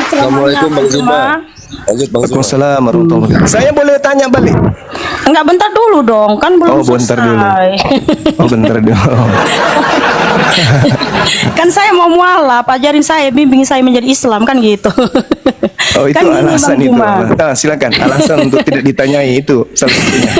ceramahnya Assalamualaikum Bang Bang Zuma. Juma. Lanjut Bang Zuma. Waalaikumsalam warahmatullahi wabarakatuh. Saya boleh tanya balik? Enggak, bentar dulu dong, kan belum Oh, bentar dulu. selesai. Oh, bentar dulu. Kan saya mau mualaf, ajarin saya, bimbing saya menjadi Islam, kan gitu. Oh, itu Kan gini, alasan Bang itu. Juma. Nah, silakan. Alasan untuk tidak ditanyai itu salah satunya.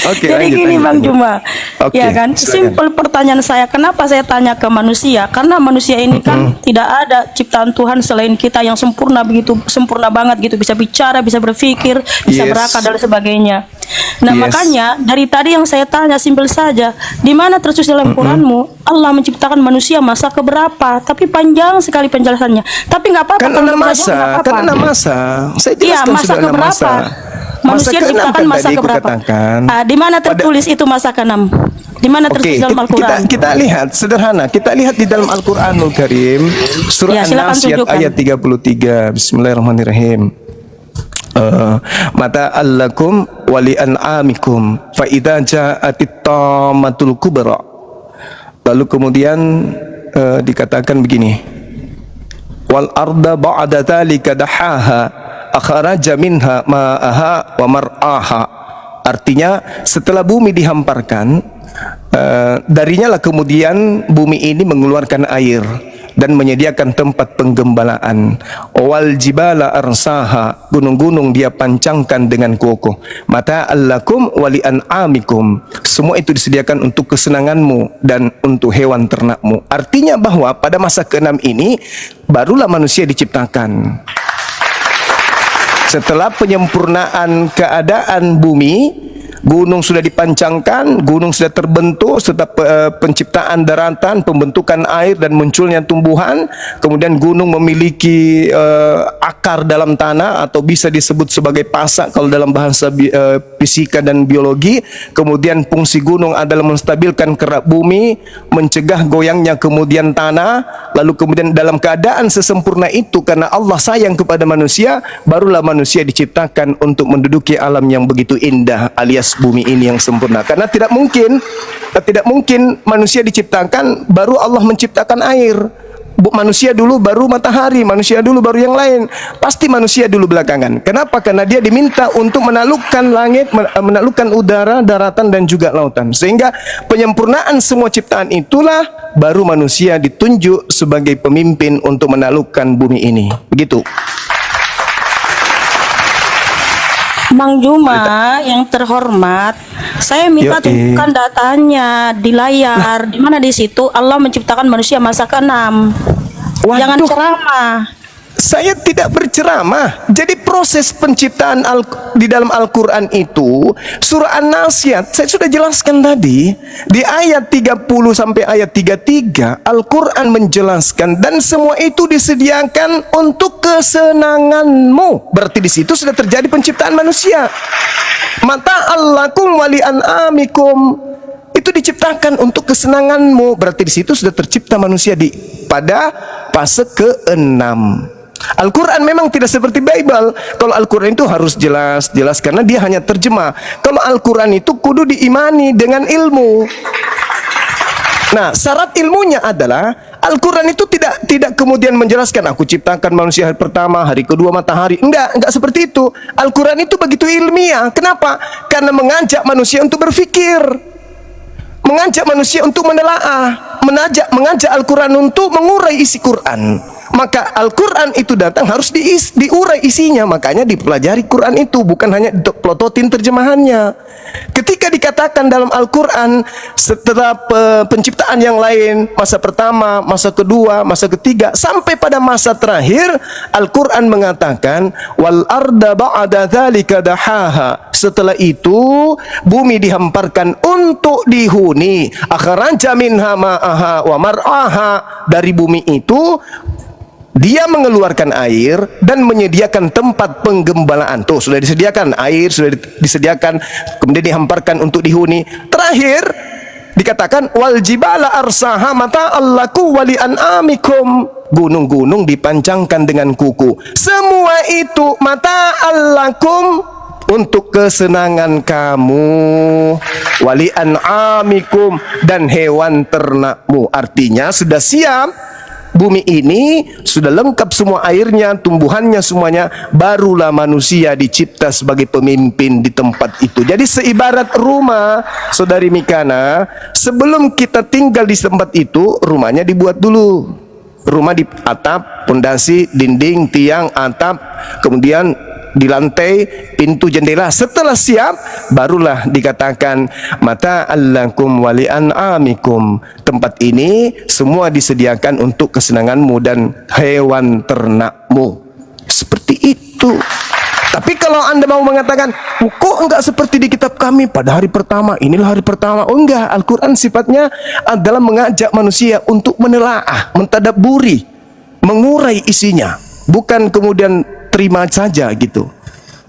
Oke, Jadi lanjut, gini lanjut, Bang lanjut. Juma, Oke, ya kan, silakan. simpel pertanyaan saya, kenapa saya tanya ke manusia? Karena manusia ini kan tidak ada ciptaan Tuhan selain kita yang sempurna, begitu sempurna banget gitu, bisa bicara, bisa berpikir, bisa Yes. berakal dan sebagainya. Nah Yes. makanya dari tadi yang saya tanya simpel saja, di mana tertulis dalam Quranmu Allah menciptakan manusia masa keberapa? Tapi panjang sekali penjelasannya. Tapi nggak apa-apa. Kan kalau 6 nggak saja, nggak masa, apa-apa. kan 6 masa. Saya Iya, jelaskan masa sudah 6 keberapa? masa. Manusia Masa ke-6 diciptakan kan masa tadi aku keberapa? katakan. Di mana tertulis itu masa ke-6? Di mana Oke, tertulis dalam Al-Quran? kita lihat sederhana. Kita lihat di dalam Al-Qur'anul Karim, surah Ya, silakan An-Naziat tunjukkan. ayat 33. Bismillahirrahmanirrahim. Mata allakum wali an'amikum fa idza ja'atit tammatul kubra. Lalu kemudian dikatakan begini. Wal arda ba'da dzalika dahaha akhraja minha ma'aha wa mar'aha. Artinya setelah bumi dihamparkan, darinya lah kemudian bumi ini mengeluarkan air dan menyediakan tempat penggembalaan. Wal jibala arsaha, gunung-gunung dia pancangkan dengan kokoh. Mata allakum wali an'amikum, semua itu disediakan untuk kesenanganmu dan untuk hewan ternakmu. Artinya bahwa pada masa ke-6 ini barulah manusia diciptakan. Setelah penyempurnaan keadaan bumi, gunung sudah dipancangkan, gunung sudah terbentuk, serta penciptaan daratan, pembentukan air dan munculnya tumbuhan. Kemudian gunung memiliki akar dalam tanah atau bisa disebut sebagai pasak kalau dalam bahasa fisika dan biologi. Kemudian fungsi gunung adalah menstabilkan kerak bumi, mencegah goyangnya kemudian tanah. Lalu kemudian dalam keadaan sesempurna itu, karena Allah sayang kepada manusia, barulah manusia diciptakan untuk menduduki alam yang begitu indah alias bumi ini yang sempurna. Karena tidak mungkin manusia diciptakan baru Allah menciptakan air. Manusia dulu baru matahari, manusia dulu baru yang lain. Pasti manusia dulu belakangan. Kenapa? Karena dia diminta untuk menaklukkan langit, menaklukkan udara, daratan dan juga lautan. Sehingga penyempurnaan semua ciptaan itulah baru manusia ditunjuk sebagai pemimpin untuk menaklukkan bumi ini. Begitu. Bang Juma yang terhormat, saya minta Yoi. tunjukkan datanya di layar. Di mana di situ Allah menciptakan manusia masa ke-6. Jangan Waduh. ceramah. Saya tidak berceramah. Jadi proses penciptaan di dalam Al-Quran itu, surah An-Naziat, saya sudah jelaskan tadi, di ayat 30 sampai ayat 33, Al-Quran menjelaskan, dan semua itu disediakan untuk kesenanganmu. Berarti di situ sudah terjadi penciptaan manusia. Mata allakum wali an'amikum, itu diciptakan untuk kesenanganmu. Berarti di situ sudah tercipta manusia pada fase ke-6. Al-Quran memang tidak seperti Bible. Kalau Al-Quran itu harus jelas karena dia hanya terjemah. Kalau Al-Quran itu kudu diimani dengan ilmu. Nah, syarat ilmunya adalah Al-Quran itu tidak kemudian menjelaskan aku ciptakan manusia hari pertama, hari kedua matahari. Enggak seperti itu. Al-Quran itu begitu ilmiah. Kenapa? Karena mengajak manusia untuk berpikir, mengajak manusia untuk menelaah, mengajak Al-Quran untuk mengurai isi Quran. Maka Al-Quran itu datang harus diurai isinya. Makanya dipelajari Quran itu, bukan hanya pelototin terjemahannya. Ketika dikatakan dalam Al-Quran, setelah penciptaan yang lain, masa pertama, masa kedua, masa ketiga, sampai pada masa terakhir, Al-Quran mengatakan wal arda ba'da dzalika dahaha. Setelah itu bumi dihamparkan untuk dihuni. Akhraja minha ma'aha wa mar'aha. Dari bumi itu dia mengeluarkan air dan menyediakan tempat penggembalaan. Tuh, sudah disediakan air, sudah disediakan, kemudian dihamparkan untuk dihuni. Terakhir dikatakan wal jibala arsaha mata allaku wali an'amikum. Gunung-gunung dipancangkan dengan kuku. Semua itu mata allakum, untuk kesenangan kamu, wali an'amikum, dan hewan ternakmu. Artinya sudah siap, bumi ini sudah lengkap semua airnya, tumbuhannya semuanya, barulah manusia dicipta sebagai pemimpin di tempat itu. Jadi seibarat rumah, saudari Mikana, sebelum kita tinggal di tempat itu, rumahnya dibuat dulu. Rumah di atap, pondasi, dinding, tiang, atap, kemudian di lantai, pintu, jendela. Setelah siap, barulah dikatakan mata allakum wali an'amikum. Tempat ini semua disediakan untuk kesenanganmu dan hewan ternakmu. Seperti itu. Tapi kalau Anda mau mengatakan, kok enggak seperti di kitab kami pada hari pertama, inilah hari pertama. Oh enggak, Al-Quran sifatnya adalah mengajak manusia untuk menelaah, mentadabburi, mengurai isinya, bukan kemudian terima saja gitu.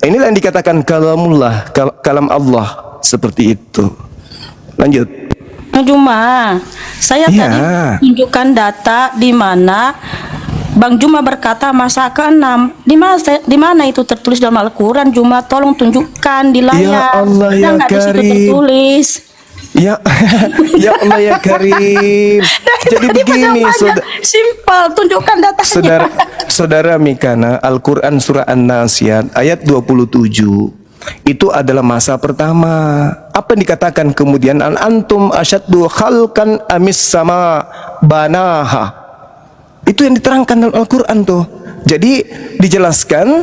Inilah yang dikatakan kalamullah, kalam Allah, seperti itu. Lanjut. Cuma saya Iya. tadi tunjukkan data di mana Bang Juma berkata masa ke-6. Di mana itu tertulis dalam Al-Quran? Juma, tolong tunjukkan di layar. Ya Allah, Ada ya nggak di situ Karim. tertulis? Ya, ya Allah ya Karim. Jadi begini, simpel, tunjukkan datanya. Saudara Mikana, Al-Quran surah An-Naziat ayat 27 itu adalah masa pertama. Apa yang dikatakan kemudian? An antum asyaddu khalqan amis sama banaha. Itu yang diterangkan dalam Al-Quran tuh. Jadi dijelaskan,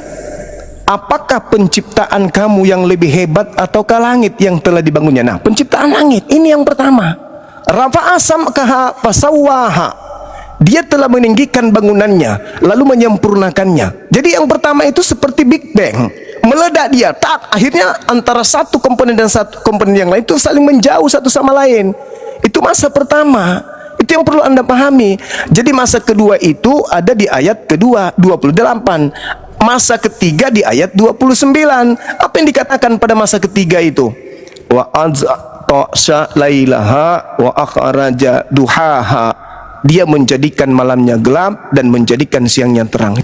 apakah penciptaan kamu yang lebih hebat ataukah langit yang telah dibangunnya? Nah, penciptaan langit ini yang pertama. Rafa'a samkaha fasawwaha. Dia telah meninggikan bangunannya lalu menyempurnakannya. Jadi yang pertama itu seperti Big Bang, meledak dia, tak, akhirnya antara satu komponen dan satu komponen yang lain itu saling menjauh satu sama lain. Itu masa pertama. Itu yang perlu Anda pahami. Jadi masa kedua itu ada di ayat kedua 28. Masa ketiga di ayat 29. Apa yang dikatakan pada masa ketiga itu? Wa azqa lailaha wa akhraja duhaha. Dia menjadikan malamnya gelap dan menjadikan siangnya terang.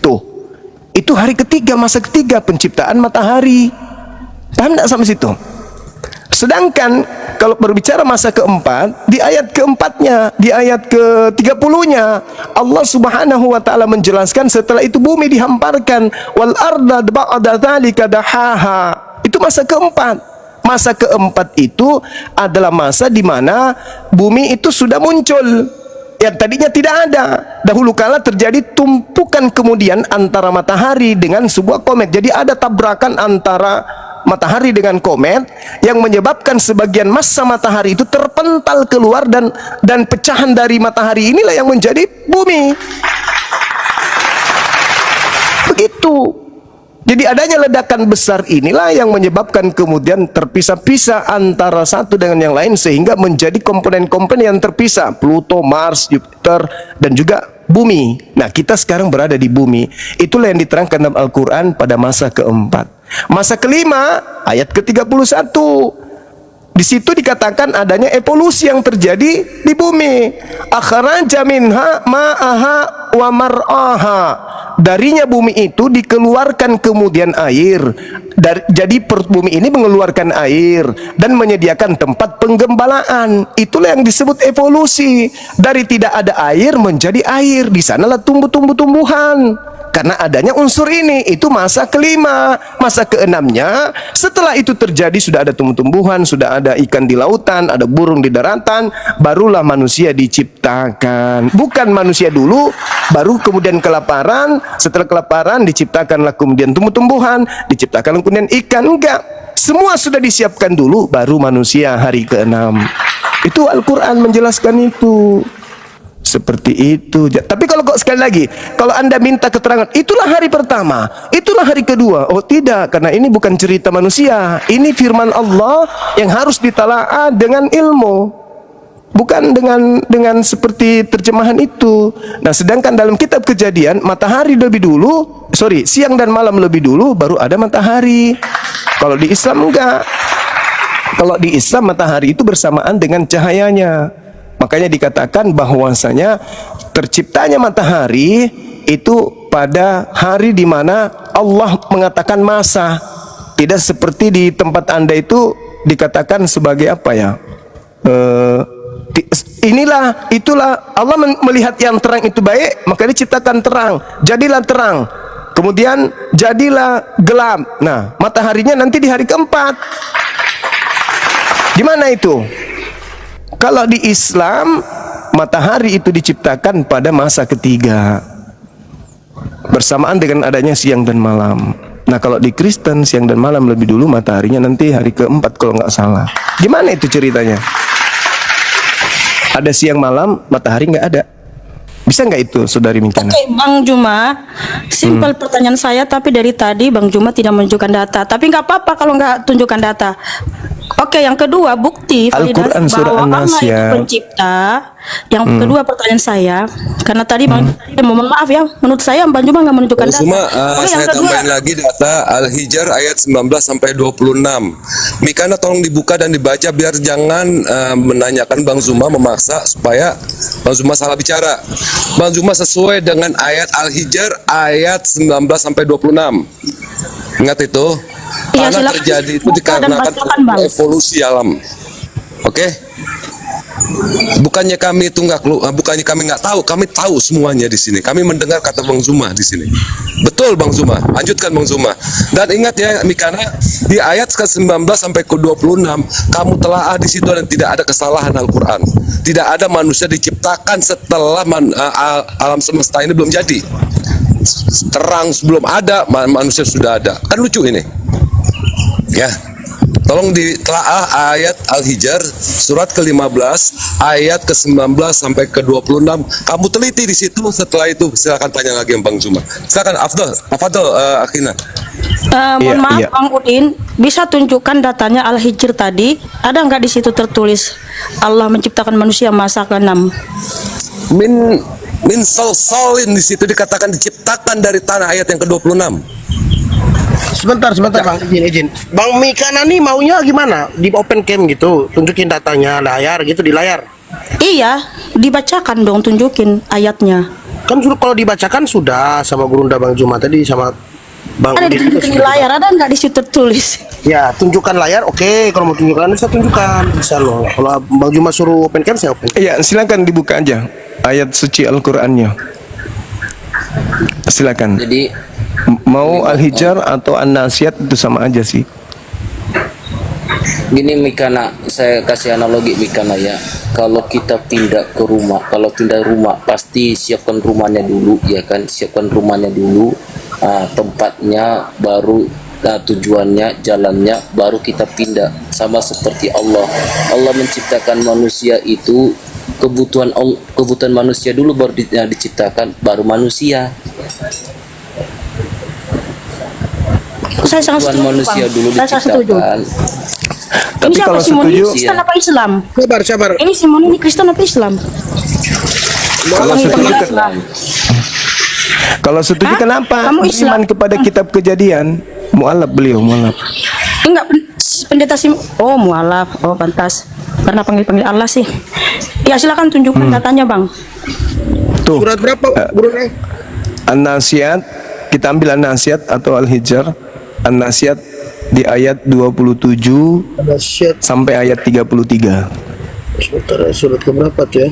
Itu hari ketiga, masa ketiga penciptaan matahari. Paham tidak sampai situ? Sedangkan kalau berbicara masa keempat, di ayat keempatnya, di ayat ke-30-nya, Allah Subhanahu wa taala menjelaskan setelah itu bumi dihamparkan, wal arda ba'da dzalika dahaha. Itu masa keempat. Masa keempat itu adalah masa di mana bumi itu sudah muncul. Yang tadinya tidak ada. Dahulu kala terjadi tumpukan kemudian antara matahari dengan sebuah komet. Jadi ada tabrakan antara matahari dengan komet yang menyebabkan sebagian massa matahari itu terpental keluar dan pecahan dari matahari inilah yang menjadi bumi. Begitu. Jadi adanya ledakan besar inilah yang menyebabkan kemudian terpisah-pisah antara satu dengan yang lain sehingga menjadi komponen-komponen yang terpisah, Pluto, Mars, Jupiter, dan juga bumi. Nah, kita sekarang berada di bumi. Itulah yang diterangkan dalam Al-Quran pada masa keempat. Masa kelima, ayat ke-31. Di situ dikatakan adanya evolusi yang terjadi di bumi. Akhraja minha ma'aha wa mar'aha. Darinya bumi itu dikeluarkan kemudian air. Jadi bumi ini mengeluarkan air dan menyediakan tempat penggembalaan. Itulah yang disebut evolusi. Dari tidak ada air menjadi air. Di sanalah tumbuh-tumbuhan. Karena adanya unsur ini, itu masa kelima. Masa keenamnya, setelah itu terjadi sudah ada tumbuh-tumbuhan, sudah ada ikan di lautan, ada burung di daratan, barulah manusia diciptakan. Bukan manusia dulu, baru kemudian kelaparan, setelah kelaparan diciptakanlah kemudian tumbuh-tumbuhan, diciptakanlah kemudian ikan. Enggak, semua sudah disiapkan dulu, baru manusia hari ke-6. Itu Al-Quran menjelaskan itu. Seperti itu. Tapi kalau sekali lagi, kalau Anda minta keterangan, itulah hari pertama, itulah hari kedua. Oh tidak, karena ini bukan cerita manusia. Ini firman Allah yang harus ditelaah dengan ilmu. Bukan dengan seperti terjemahan itu. Nah, sedangkan dalam kitab Kejadian, matahari lebih dulu, siang dan malam lebih dulu, baru ada matahari. Kalau di Islam enggak. Kalau di Islam matahari itu bersamaan dengan cahayanya. Makanya dikatakan bahwasanya terciptanya matahari itu pada hari di mana Allah mengatakan masa. Tidak seperti di tempat Anda itu dikatakan sebagai apa ya? Inilah, itulah Allah melihat yang terang itu baik, maka diciptakan terang. Jadilah terang. Kemudian jadilah gelap. Nah, mataharinya nanti di hari keempat. Gimana itu? Kalau di Islam, matahari itu diciptakan pada masa ketiga, bersamaan dengan adanya siang dan malam. Nah, kalau di Kristen siang dan malam lebih dulu, mataharinya nanti hari keempat kalau nggak salah. Gimana itu ceritanya? Ada siang malam, matahari nggak ada. Bisa nggak itu, Saudari Mikana? Oke, Bang Juma, simpel pertanyaan saya, tapi dari tadi Bang Juma tidak menunjukkan data. Tapi nggak apa-apa kalau nggak tunjukkan data. Oke, yang kedua, bukti Al-Quran validasi surah bahwa Allah itu An-Nasyat. pencipta. Yang kedua pertanyaan saya, karena tadi Bang, mohon maaf ya, menurut saya Bang Juma nggak menunjukkan data. Cuma Oke, yang saya kedua, tambahin lagi data Al-Hijr ayat 19 sampai 26. Mikana tolong dibuka dan dibaca biar jangan menanyakan Bang Zuma memaksa supaya Bang Zuma salah bicara. Bang Zuma sesuai dengan ayat Al-Hijr ayat 19 sampai 26. Ingat itu? Iya, Karena silakan terjadi itu buka dan dikarenakan bacakan, Bang. evolusi alam. Oke? Bukannya kami itu bukannya kami nggak tahu, kami tahu semuanya di sini. Kami mendengar kata Bang Zuma di sini. Betul Bang Zuma, lanjutkan Bang Zuma. Dan ingat ya Mikana, di ayat ke-19 sampai ke-26 kamu telah di situ dan tidak ada kesalahan Al-Qur'an. Tidak ada manusia diciptakan setelah alam semesta ini belum jadi. Terang sebelum ada, manusia sudah ada. Kan lucu ini. Ya. Tolong ditelaah ayat Al-Hijr surat ke-15 ayat ke-19 sampai ke-26. Kamu teliti di situ. Setelah itu silakan tanya lagi Bang Zuma. Silakan Afdal Akhina. mohon Iya, maaf iya. Bang Udin, bisa tunjukkan datanya Al-Hijr tadi? Ada nggak di situ tertulis Allah menciptakan manusia masa ke-6? Min salsalin di situ dikatakan diciptakan dari tanah ayat yang ke-26. Sebentar Bang, izin. Bang Mikana nih maunya gimana? Di open cam gitu, tunjukin datanya layar gitu di layar. Iya, dibacakan dong, tunjukin ayatnya. Kan sudah, kalau dibacakan sudah sama Gurunda Bang Juma tadi sama Bang Ada Udin juga ditunjukin di sudah. layar, ada nggak di situ tertulis? Ya, tunjukkan layar. Oke, kalau mau tunjukkan bisa tunjukkan, bisa loh. Kalau Bang Juma suruh open cam saya open. Iya, silakan dibuka aja ayat suci Al-Qur'annya. Silakan. Jadi Mau Al-Hijr atau An-Nasyat itu sama aja sih. gini Mikana, saya kasih analogi Mikana ya. Kalau kita pindah ke rumah, kalau pindah rumah pasti siapkan rumahnya dulu ya kan, siapkan rumahnya dulu, tempatnya baru, tujuannya, jalannya, baru kita pindah. Sama seperti Allah menciptakan manusia itu kebutuhan manusia dulu baru diciptakan, baru manusia. Saya sangat Tuhan setuju, manusia Bang. dulu Saya sangat setuju. diciptakan. Ini Tapi siapa kalau Simon ini? setuju- Kristen apa Islam? Sabar. Ini Simon ini Kristen apa Islam? Kalau Orang setuju, Islam. kalau setuju Hah? kenapa Kamu Islam? iman kepada kitab Kejadian? Mu'alaf beliau, mu'alaf. Enggak, pendeta Simon. Oh, mualaf. Oh, pantas. Karena panggil Allah sih. Ya, silakan tunjukkan datanya, Bang. Tuh, Surat berapa Gurunda? An-Nasyat, kita ambil An-Nasyat atau Al-Hijr. An-Nasyat di ayat 27 Nasyat. sampai ayat 33. Sebentar, surat ke berapa tuh ya?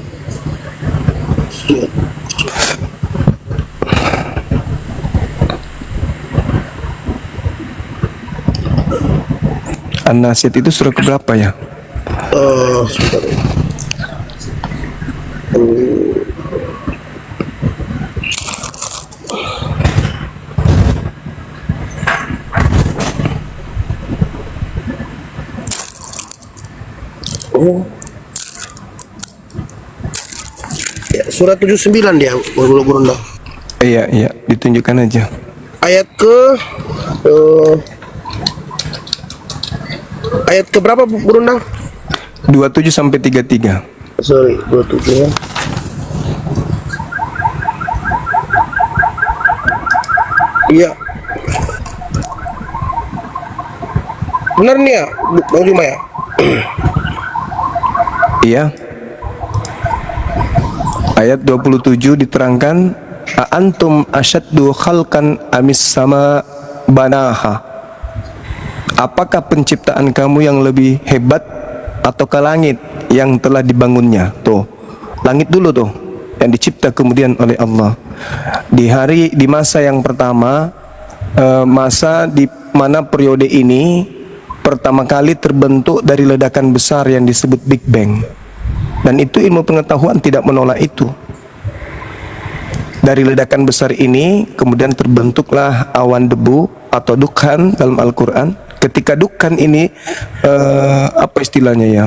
An-Nasyat itu surah keberapa ya? Sebentar. Oh. Ya, surat 79 dia, Gurunda. Iya, ditunjukkan aja. Ayat ke berapa Gurunda? 27 sampai 33. Sorry, 27 ya. Iya. Benar nih ya, Bang Juma ya? Iya. Ayat 27 diterangkan, "Antum asyaddu khalqan amis sama banaha." apakah penciptaan kamu yang lebih hebat ataukah langit yang telah dibangunnya? Tuh, langit dulu tuh yang dicipta kemudian oleh Allah. Di masa yang pertama, masa di mana periode ini pertama kali terbentuk dari ledakan besar yang disebut Big Bang. Dan itu ilmu pengetahuan tidak menolak itu. Dari ledakan besar ini kemudian terbentuklah awan debu atau dukhan dalam Al-Quran. Ketika dukhan ini apa istilahnya ya,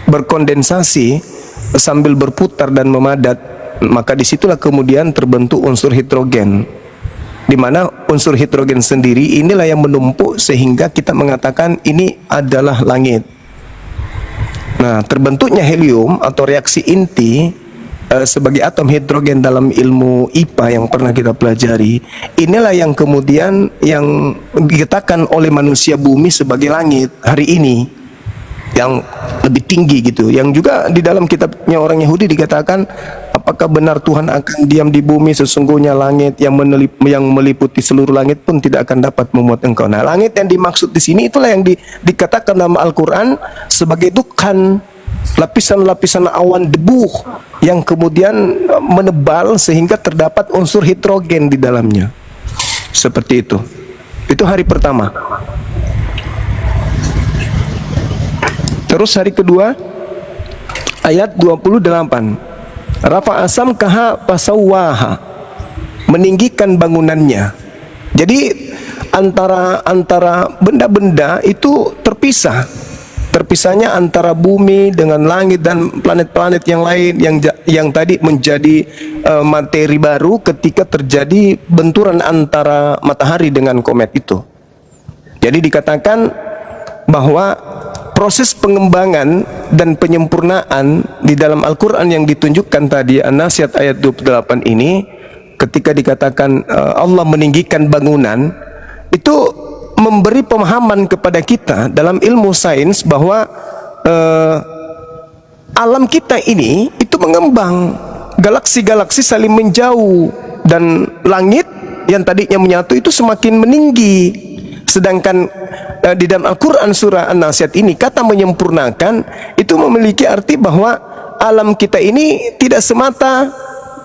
berkondensasi sambil berputar dan memadat, maka disitulah kemudian terbentuk unsur hidrogen, di mana unsur hidrogen sendiri inilah yang menumpuk sehingga kita mengatakan ini adalah langit. Nah, terbentuknya helium atau reaksi inti sebagai atom hidrogen dalam ilmu IPA yang pernah kita pelajari, inilah yang kemudian yang dikatakan oleh manusia bumi sebagai langit hari ini, yang lebih tinggi gitu. Yang juga di dalam kitabnya orang Yahudi dikatakan, apakah benar Tuhan akan diam di bumi, sesungguhnya langit yang meliputi seluruh langit pun tidak akan dapat memuat engkau. Nah, langit yang dimaksud di sini itulah yang dikatakan dalam Al-Quran sebagai dukhan, lapisan-lapisan awan debu yang kemudian menebal sehingga terdapat unsur hidrogen di dalamnya. Seperti itu. Itu hari pertama. Terus hari kedua, ayat 28. Rafa asam kaha pasawaha, meninggikan bangunannya. Jadi antara benda-benda itu terpisah. Terpisahnya antara bumi dengan langit dan planet-planet yang lain yang tadi menjadi materi baru ketika terjadi benturan antara matahari dengan komet itu. Jadi dikatakan bahwa proses pengembangan dan penyempurnaan di dalam Al-Quran yang ditunjukkan tadi, An-Nazi'at ayat 28 ini, ketika dikatakan Allah meninggikan bangunan, itu memberi pemahaman kepada kita dalam ilmu sains bahwa alam kita ini itu mengembang, galaksi-galaksi saling menjauh, dan langit yang tadinya menyatu itu semakin meninggi. Sedangkan di dalam Al-Quran surah An-Nazi'at ini, kata menyempurnakan itu memiliki arti bahwa alam kita ini tidak semata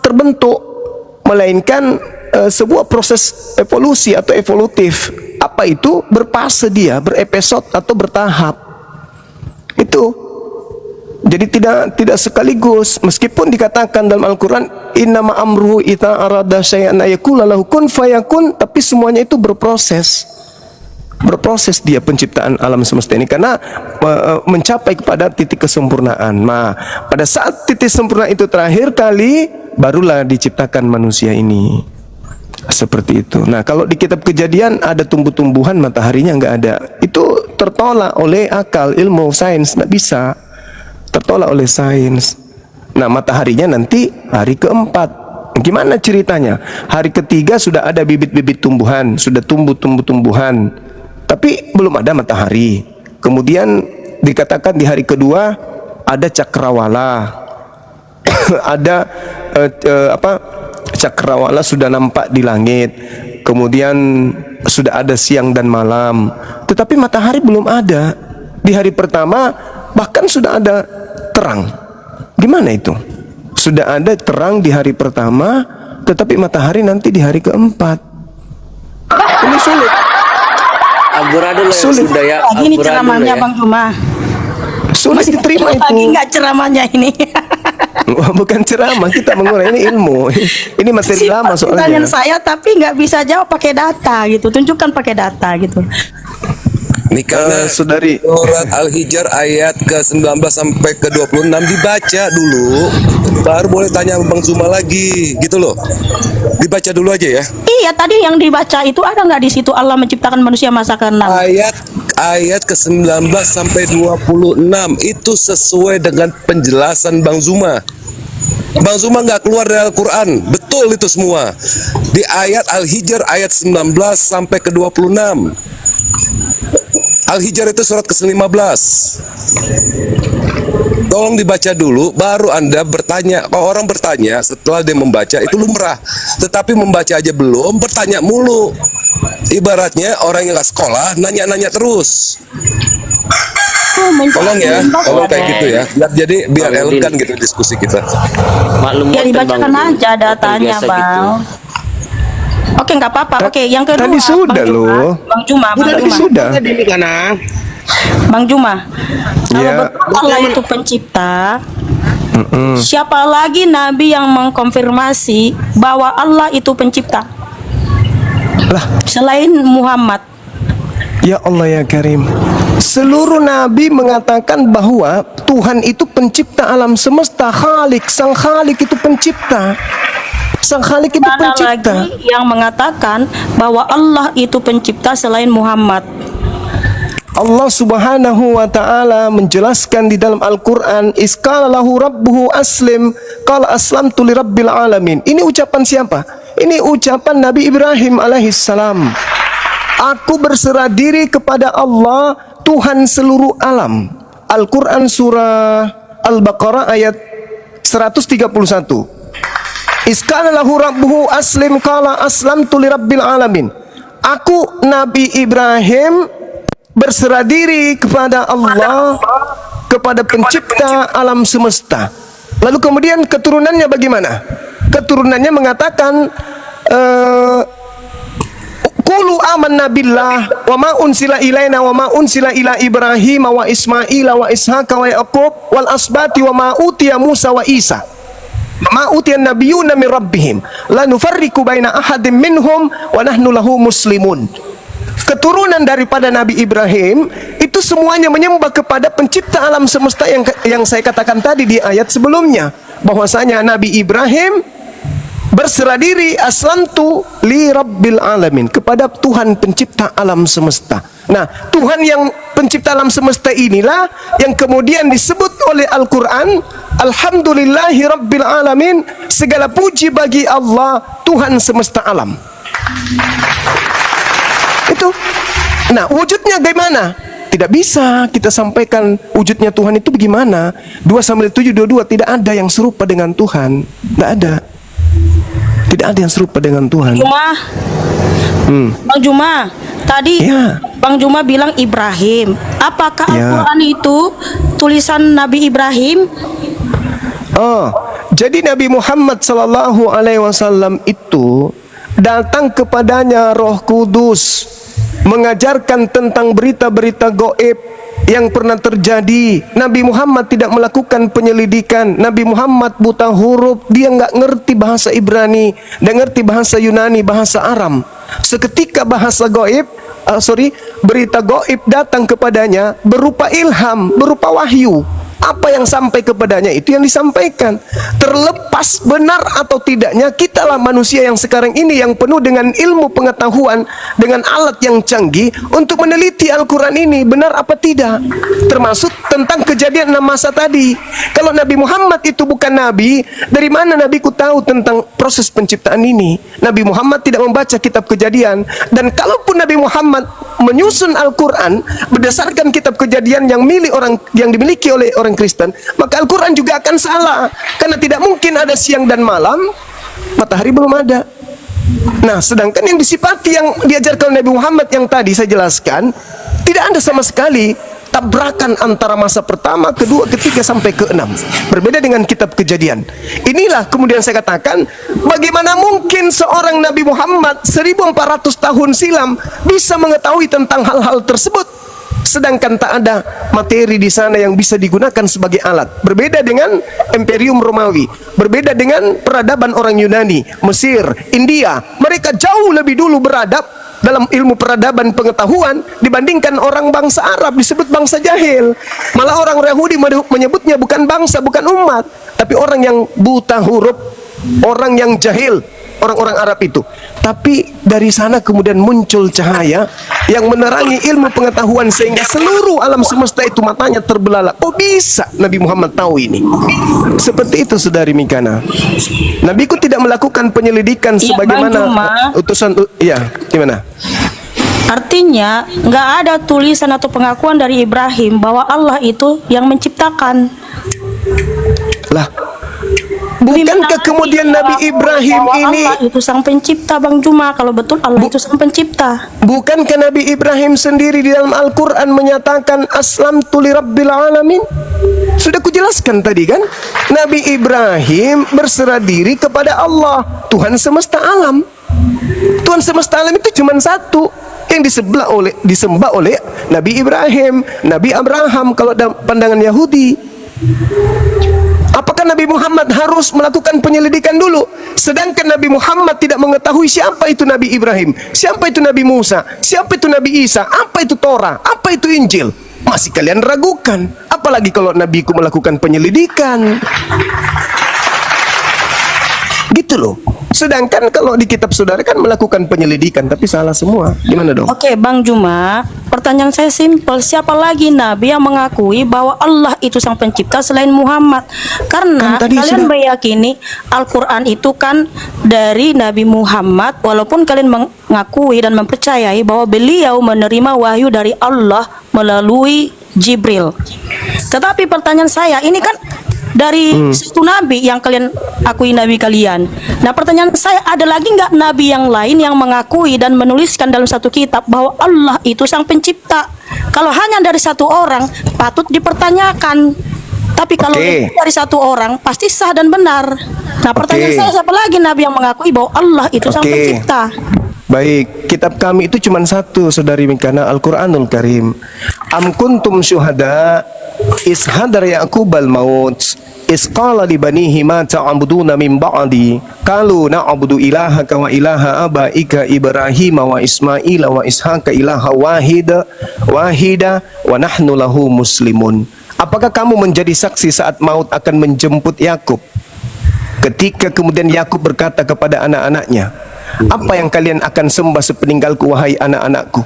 terbentuk, melainkan sebuah proses evolusi atau evolutif. Apa itu? Berfase dia, berepisode atau bertahap. Itu. Jadi tidak sekaligus. Meskipun dikatakan dalam Al-Quran, innama amruhu idza arada syai'an ayaqula lahu kun fayakun, tapi semuanya itu berproses. Berproses dia penciptaan alam semesta ini karena mencapai kepada titik kesempurnaan. Nah, pada saat titik sempurna itu terakhir kali, barulah diciptakan manusia ini. Seperti itu. Nah, kalau di kitab Kejadian ada tumbuh-tumbuhan, mataharinya nggak ada. Itu tertolak oleh akal, ilmu sains, nggak bisa. Tertolak oleh sains. Nah, mataharinya nanti hari keempat. Gimana ceritanya? Hari ketiga sudah ada bibit-bibit tumbuhan, sudah tumbuh-tumbuhan, tapi belum ada matahari. Kemudian dikatakan di hari kedua ada cakrawala, ada cakrawala sudah nampak di langit. Kemudian sudah ada siang dan malam, tetapi matahari belum ada. Di hari pertama bahkan sudah ada terang. Gimana itu? Sudah ada terang di hari pertama, tetapi matahari nanti di hari keempat. Ini sulit. Amburadul Sulit. sudah ya. Lagi ini amburadul ceramahnya ya. Bang Juma. Sulit diterima itu. Lagi nggak ceramahnya ini. Wah, bukan ceramah, kita mengurai, ini ilmu. Ini materi lama Pertanyaan soalnya. saya tapi nggak bisa jawab pakai data gitu. Tunjukkan pakai data gitu. Ini karena Saudari, surat Al-Hijr ayat ke-19 sampai ke-26 dibaca dulu, baru boleh tanya Bang Zuma lagi, gitu loh. Dibaca dulu aja ya. Iya, tadi yang dibaca itu ada nggak di situ Allah menciptakan manusia masa ke-6? Ayat ke-19 sampai 26 itu sesuai dengan penjelasan Bang Zuma. Bang Zuma nggak keluar dari Al-Quran, betul itu semua. Di ayat Al-Hijr ayat 19 sampai ke-26. Al-Hijr itu surat ke-15. Tolong dibaca dulu, baru Anda bertanya. Kalau orang bertanya setelah dia membaca itu lumrah. Tetapi membaca aja belum, bertanya mulu. ibaratnya orang yang nggak sekolah nanya-nanya terus. Tolong ya, Mencari tolong kayak Bang. gitu ya. Biar Bang elegan Udin. gitu diskusi kita. Maklum Ya Bang, dibacakan Udin. aja datanya, Biasa Bang. gitu. Oke, nggak apa-apa. Oke, yang kedua, Tadi sudah Bang Juma. loh. Bang Juma, Bang Udah Juma. sudah. Tadi Mikana. Bang Juma. Kalau Ya. betul Allah itu pencipta, siapa lagi nabi yang mengkonfirmasi bahwa Allah itu pencipta Lah, selain Muhammad? ya Allah ya Karim. Seluruh nabi mengatakan bahwa Tuhan itu pencipta alam semesta, Khalik, sang Khalik itu pencipta. Sang Khalik itu Mana pencipta. lagi yang mengatakan bahwa Allah itu pencipta selain Muhammad? Allah Subhanahu wa taala menjelaskan di dalam Al-Qur'an, "Isqala lahu rabbuhu aslim, qala aslamtu lirabbil alamin." Ini ucapan siapa? Ini ucapan Nabi Ibrahim alaihissalam. Aku berserah diri kepada Allah, Tuhan seluruh alam. Al-Qur'an surah Al-Baqarah ayat 131. Isqala lahu rabbuhu aslim, qala aslamtu lirabbil alamin. Aku Nabi Ibrahim berserah diri kepada Allah, kepada pencipta alam semesta. Lalu kemudian keturunannya bagaimana? Keturunannya mengatakan, Qulu amanna billah wa ma unsila ilaina wa ma unsila ila Ibrahim wa Ismail wa Ishaq wa Yaqub wal asbati wa ma utiya Musa wa Isa. Ma utiya nabiyuna min rabbihim la nufarriqu baina ahadin minhum wa nahnu lahu muslimun. Keturunan daripada Nabi Ibrahim itu semuanya menyembah kepada pencipta alam semesta yang saya katakan tadi di ayat sebelumnya, bahwasanya Nabi Ibrahim berserah diri aslamtu li rabbil alamin, kepada Tuhan pencipta alam semesta. Nah, Tuhan yang pencipta alam semesta inilah yang kemudian disebut oleh Al-Quran, alhamdulillahi rabbil alamin, segala puji bagi Allah Tuhan semesta alam. Itu. Nah, wujudnya bagaimana? Tidak bisa kita sampaikan wujudnya Tuhan itu bagaimana. 2 Samuel 7:22, tidak ada yang serupa dengan Tuhan. Tidak ada. Tidak ada yang serupa dengan Tuhan. Bang Juma, tadi Ya. Bang Juma bilang Ibrahim. Apakah Ya. Al-Quran itu tulisan Nabi Ibrahim? Oh, jadi Nabi Muhammad sallallahu alaihi wasallam itu datang kepadanya Roh Kudus mengajarkan tentang berita-berita gaib yang pernah terjadi. Nabi Muhammad tidak melakukan penyelidikan. Nabi Muhammad buta huruf, dia nggak ngerti bahasa Ibrani, dia ngerti bahasa Yunani, bahasa Aram. Seketika bahasa gaib, berita gaib datang kepadanya berupa ilham, berupa wahyu. Apa yang sampai kepadanya itu yang disampaikan. Terlepas benar atau tidaknya, kitalah manusia yang sekarang ini yang penuh dengan ilmu pengetahuan, dengan alat yang canggih untuk meneliti Al-Quran ini benar apa tidak. Termasuk tentang kejadian 6 masa tadi. Kalau Nabi Muhammad itu bukan Nabi, dari mana Nabi ku tahu tentang proses penciptaan ini? Nabi Muhammad tidak membaca kitab Kejadian. Dan kalaupun Nabi Muhammad menyusun Al-Quran berdasarkan kitab Kejadian yang dimiliki oleh orang Kristen, maka Al-Quran juga akan salah, karena tidak mungkin ada siang dan malam, matahari belum ada. Nah, sedangkan yang disifati, yang diajarkan Nabi Muhammad yang tadi saya jelaskan, tidak ada sama sekali tabrakan antara masa pertama, kedua, ketiga sampai ke-6. Berbeda dengan kitab Kejadian. Inilah kemudian saya katakan, bagaimana mungkin seorang Nabi Muhammad 1400 tahun silam bisa mengetahui tentang hal-hal tersebut, sedangkan tak ada materi di sana yang bisa digunakan sebagai alat. Berbeda dengan Imperium Romawi, berbeda dengan peradaban orang Yunani, Mesir, India. Mereka jauh lebih dulu beradab dalam ilmu peradaban pengetahuan dibandingkan orang bangsa Arab, disebut bangsa jahil. Malah orang Yahudi menyebutnya bukan bangsa, bukan umat, tapi orang yang buta huruf, orang yang jahil, orang-orang Arab itu. Tapi dari sana kemudian muncul cahaya yang menerangi ilmu pengetahuan sehingga seluruh alam semesta itu matanya terbelalak. Oh, bisa Nabi Muhammad tahu ini? Seperti itu, Saudari Mikana. Nabiku tidak melakukan penyelidikan Iya, sebagaimana Bang Juma. utusan. Iya, gimana? Artinya nggak ada tulisan atau pengakuan dari Ibrahim bahwa Allah itu yang menciptakan. Lah, Bukankah kemudian Nabi Ibrahim bahwa ini, Allah itu sang pencipta, Bang Juma? Kalau betul Allah itu sang pencipta. bukankah Nabi Ibrahim sendiri di dalam Al-Quran menyatakan aslamtu li rabbil alamin? Sudah kujelaskan tadi kan, Nabi Ibrahim berserah diri kepada Allah, Tuhan semesta alam. Tuhan semesta alam itu cuma satu, yang disembah oleh Nabi Ibrahim, Nabi Abraham kalau dalam pandangan Yahudi. Apakah Nabi Muhammad harus melakukan penyelidikan dulu? Sedangkan Nabi Muhammad tidak mengetahui siapa itu Nabi Ibrahim, siapa itu Nabi Musa, siapa itu Nabi Isa, apa itu Torah, apa itu Injil. Masih kalian ragukan. Apalagi kalau Nabiku melakukan penyelidikan. Gitu loh. Sedangkan kalau di kitab saudara kan melakukan penyelidikan, tapi salah semua. Gimana dong? Oke, Bang Juma, pertanyaan saya simpel. Siapa lagi Nabi yang mengakui bahwa Allah itu sang pencipta selain Muhammad? Karena Kan tadi kalian sudah- meyakini Al-Quran itu kan dari Nabi Muhammad, walaupun kalian mengakui dan mempercayai bahwa beliau menerima wahyu dari Allah melalui Jibril. Tetapi pertanyaan saya, ini kan dari satu nabi yang kalian akui nabi kalian. Nah, pertanyaan saya, ada lagi nggak nabi yang lain yang mengakui dan menuliskan dalam satu kitab bahwa Allah itu sang pencipta? Kalau hanya dari satu orang, patut dipertanyakan. Tapi kalau Oke. dari satu orang, pasti sah dan benar. Nah, pertanyaan Oke. saya, siapa lagi nabi yang mengakui bahwa Allah itu sang Oke. pencipta? Baik, kitab kami itu cuma satu, Saudari Mikana, Al-Quranul Karim. Am kuntum syuhada is hadar Ya'qubal maut is qala li banihi ma ta'buduna min ba'di qalu na'budu ilahaka wa ilaha abaika Ibrahim wa Ismail wa Ishaq ilaha wahida wa nahnu lahu muslimun. Apakah kamu menjadi saksi saat maut akan menjemput Yakub? Ketika kemudian Yakub berkata kepada anak-anaknya, apa yang kalian akan sembah sepeninggalku wahai anak-anakku?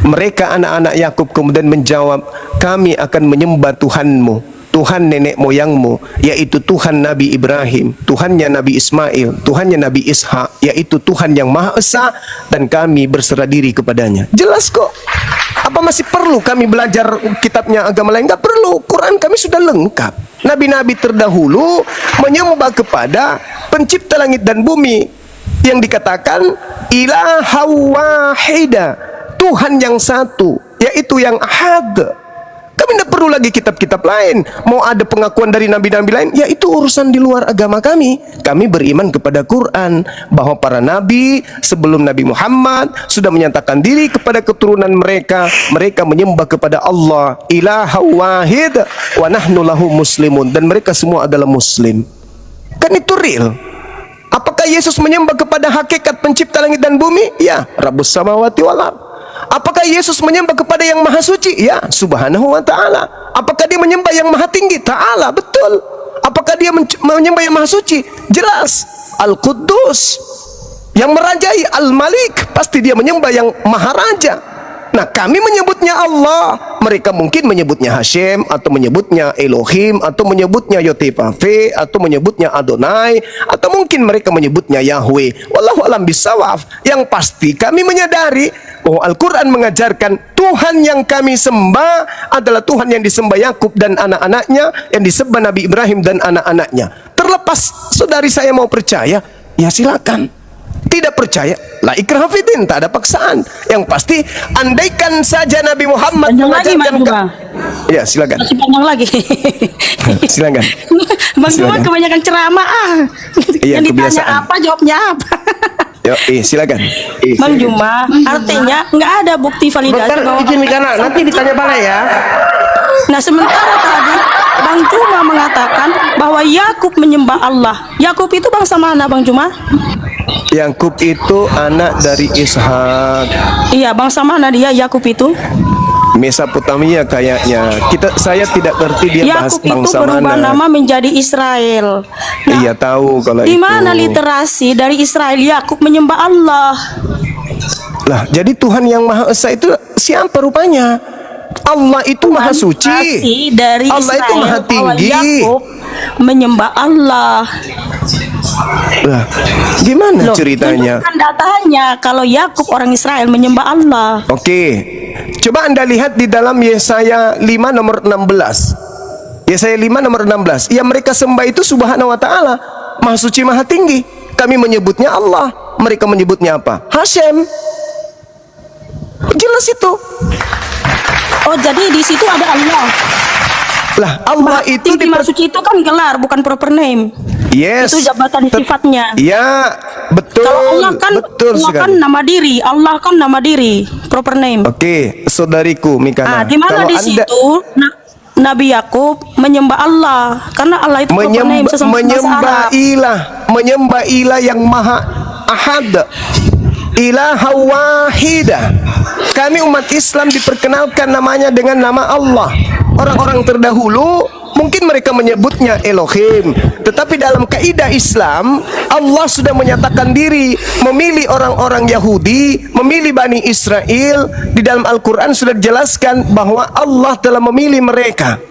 Mereka anak-anak Yakub kemudian menjawab, kami akan menyembah Tuhanmu, Tuhan nenek moyangmu, yaitu Tuhan Nabi Ibrahim, Tuhannya Nabi Ismail, Tuhannya Nabi Ishak, yaitu Tuhan yang Maha Esa, dan kami berserah diri kepadanya. Jelas kok. Apa masih perlu kami belajar kitabnya agama lain? Enggak perlu. Quran kami sudah lengkap. Nabi-nabi terdahulu menyembah kepada pencipta langit dan bumi, yang dikatakan ilaha wahida, Tuhan yang satu, yaitu yang ahad. Kami tidak perlu lagi kitab-kitab lain. Mau ada pengakuan dari nabi-nabi lain, ya itu urusan di luar agama kami. Kami beriman kepada Quran, bahwa para nabi sebelum Nabi Muhammad sudah menyatakan diri kepada keturunan mereka. Mereka menyembah kepada Allah, ilaha wahid, wa nahnu lahu muslimun. Dan mereka semua adalah muslim. Kan itu real. Apakah Yesus menyembah kepada hakikat pencipta langit dan bumi? Ya, Rabbus samawati wal ardh. Apakah Yesus menyembah kepada yang maha suci? Ya, subhanahu wa ta'ala. Apakah dia menyembah yang maha tinggi? Ta'ala, betul. Apakah dia menyembah yang maha suci? Jelas. Al-Quddus, yang merajai. Al-Malik, pasti dia menyembah yang maha raja. Nah, kami menyebutnya Allah, mereka mungkin menyebutnya Hashem, atau menyebutnya Elohim, atau menyebutnya Yotevave, atau menyebutnya Adonai, atau mungkin mereka menyebutnya Yahweh. Wallahu alam bisawab. Yang pasti kami menyadari bahwa Al-Quran mengajarkan Tuhan yang kami sembah adalah Tuhan yang disembah Yakub dan anak-anaknya, yang disembah Nabi Ibrahim dan anak-anaknya. Terlepas saudari saya mau percaya, ya silakan. Tidak percaya, la ikraha fiddin, tak ada paksaan. Yang pasti, andaikan saja Nabi Muhammad Panjang lagi, mengajarkan Bang Juma. Ya, silakan. Masih panjang lagi. Silakan. Bang Juma Silakan. kebanyakan ceramah. Iya, Yang ditanya kebiasaan. apa, jawabnya apa. Yo, silakan. Bang Juma, artinya nggak ada bukti validasi Bentar, bahwa izin Mikana, nanti ditanya balik ya. Nah, sementara tadi Bang Juma mengatakan bahwa Yakub menyembah Allah. Yakub itu bangsa mana, Bang Juma? Yakub itu anak dari Ishak. Iya, bangsa mana dia Yakub itu? Mesopotamia kayaknya. Saya tidak ngerti dia bahas Yakub itu bangsa berubah mana. nama menjadi Israel. Nah, Iya tahu kalau di itu. mana literasi dari Israel Yakub menyembah Allah? Lah, jadi Tuhan yang Maha Esa itu siapa rupanya? Allah itu Maha Suci. Literasi dari Allah itu Israel Maha bahwa Tinggi. Yakub menyembah Allah. Lah, gimana Loh, ceritanya? tunjukkan datanya kalau Yakub orang Israel menyembah Allah. Oke, coba Anda lihat di dalam Yesaya 5 nomor 16. Yesaya 5 nomor 16. Yang mereka sembah itu subhanahu wa ta'ala. Maha Suci Maha Tinggi. Kami menyebutnya Allah, mereka menyebutnya apa? Hashem. Jelas itu. Oh, jadi di situ ada Allah. Lah, Allah Maha itu Tinggi, Maha Suci itu kan gelar, bukan proper name. Yes. Itu jabatan sifatnya. Ya, betul. Kalau Allah kan, betul Allah kan sekali. nama diri. Allah kan nama diri, proper name. Oke, saudariku Mikana. Di mana Kalau di Anda situ Nabi Yakub menyembah Allah, karena Allah itu proper name sesuai bahasa Arab. menyembah ilah yang maha ahad, ilaha wahidah. Kami umat Islam diperkenalkan namanya dengan nama Allah. Orang-orang terdahulu mungkin mereka menyebutnya Elohim, tetapi dalam kaidah Islam Allah sudah menyatakan diri, memilih orang-orang Yahudi, memilih Bani Israel. Di dalam Al-Quran sudah dijelaskan bahwa Allah telah memilih mereka,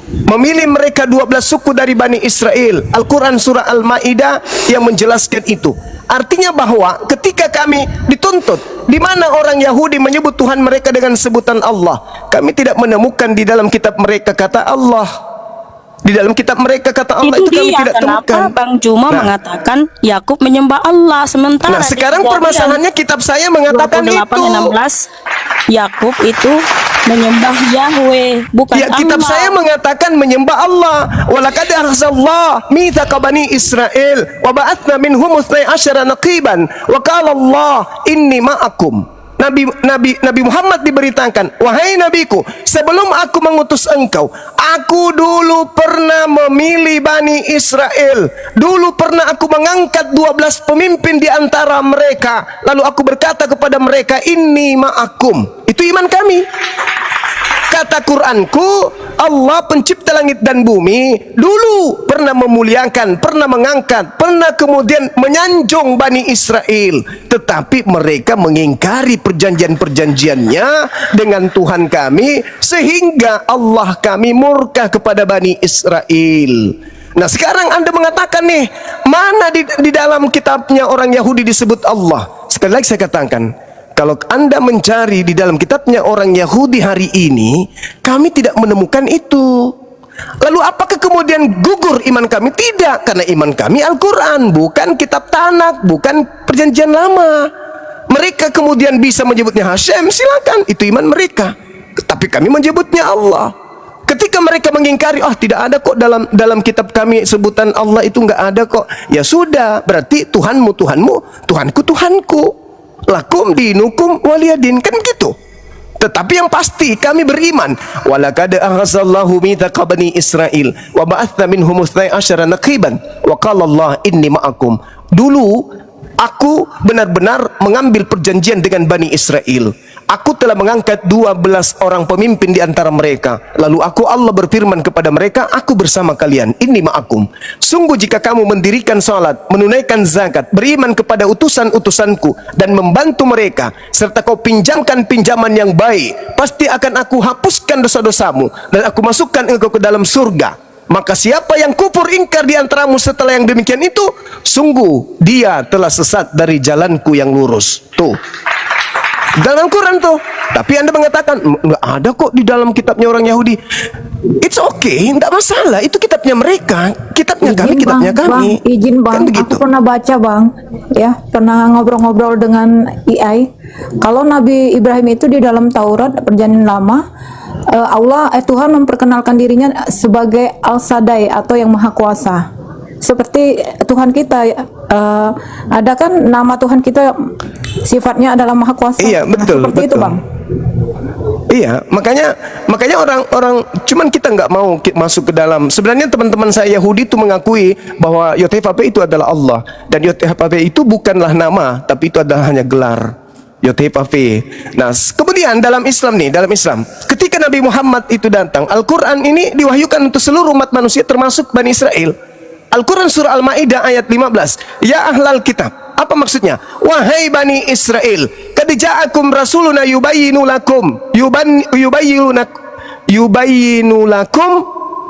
12 suku dari Bani Israel. Al-Quran surah Al-Ma'idah yang menjelaskan itu. Artinya bahwa ketika kami dituntut, di mana orang Yahudi menyebut Tuhan mereka dengan sebutan Allah, kami tidak menemukan di dalam kitab mereka kata Allah. Di dalam kitab mereka kata Allah itu kami dia tidak kenapa temukan. Bang Juma mengatakan Yakub menyembah Allah, sementara Nah, sekarang di permasalahannya kitab saya mengatakan 28, itu. 16 Yakub itu menyembah Yahweh, bukan Ya, kitab Allah. saya mengatakan menyembah Allah. Walaqad akhadallahu mitsaqa bani Israil wa ba'atsna minhum 12 naqiban wa qala Allah inni ma'akum. Nabi Muhammad diberitakan, wahai nabiku, sebelum aku mengutus engkau, aku dulu pernah memilih Bani Israel. Dulu pernah aku mengangkat 12 pemimpin di antara mereka. Lalu aku berkata kepada mereka, inni ma'akum. Itu iman kami. Kata Quranku, Allah pencipta langit dan bumi dulu pernah memuliakan, pernah mengangkat, pernah kemudian menyanjung Bani Israel. Tetapi mereka mengingkari perjanjian-perjanjiannya dengan Tuhan kami, sehingga Allah kami murka kepada Bani Israel. Nah, sekarang Anda mengatakan nih, mana di dalam kitabnya orang Yahudi disebut Allah? Sekali lagi saya katakan, kalau Anda mencari di dalam kitabnya orang Yahudi hari ini, kami tidak menemukan itu. Lalu apakah kemudian gugur iman kami? Tidak, karena iman kami Al-Quran, bukan kitab Tanakh, bukan perjanjian lama. Mereka kemudian bisa menyebutnya Hashem, silakan, itu iman mereka. Tetapi kami menyebutnya Allah. Ketika mereka mengingkari, tidak ada kok dalam kitab kami sebutan Allah itu nggak ada kok. Ya sudah, berarti Tuhanmu Tuhanmu, Tuhanku Tuhanku. Lakum dinukum waliyadin, kan gitu. Tetapi yang pasti kami beriman, walaqad akhadallahu mitsaqa bani Israil wa ba'atsna minhum 12 naqiban wa qala Allah inni ma'akum. Dulu aku benar-benar mengambil perjanjian dengan Bani Israel. Aku telah mengangkat 12 orang pemimpin di antara mereka. Lalu Allah berfirman kepada mereka, aku bersama kalian, inni ma'akum. Sungguh jika kamu mendirikan salat, menunaikan zakat, beriman kepada utusan-utusanku, dan membantu mereka, serta kau pinjamkan pinjaman yang baik, pasti akan aku hapuskan dosa-dosamu, dan aku masukkan engkau ke dalam surga. Maka siapa yang kufur ingkar di antaramu setelah yang demikian itu, sungguh dia telah sesat dari jalanku yang lurus. Tuh, dalam Quran tuh. Tapi Anda mengatakan nggak ada kok di dalam kitabnya orang Yahudi. It's okay, nggak masalah. Itu kitabnya mereka, kitabnya kami, kitabnya kami. Bang, izin bang, Kan begitu. aku pernah baca bang, ya pernah ngobrol-ngobrol dengan AI. Kalau Nabi Ibrahim itu di dalam Taurat perjanjian lama, Tuhan memperkenalkan dirinya sebagai Al-Sadai atau yang Maha Kuasa. Seperti Tuhan kita, ada kan nama Tuhan kita sifatnya adalah Maha Kuasa. Iya, betul, seperti betul. itu bang. Iya, makanya orang-orang, cuman kita nggak mau masuk ke dalam. Sebenarnya teman-teman saya Yahudi itu mengakui bahwa Yod-Heh-Vav-He itu adalah Allah, dan Yod-Heh-Vav-He itu bukanlah nama, tapi itu adalah hanya gelar. Yod-Heh-Vav-He. Nah, kemudian dalam Islam, ketika Nabi Muhammad itu datang, Al-Quran ini diwahyukan untuk seluruh umat manusia termasuk Bani Israel. Al-Quran surah Al-Ma'idah ayat 15. Ya ahlal kitab. Apa maksudnya? Wahai Bani Israel, qad ja'akum rasuluna yubayyinu lakum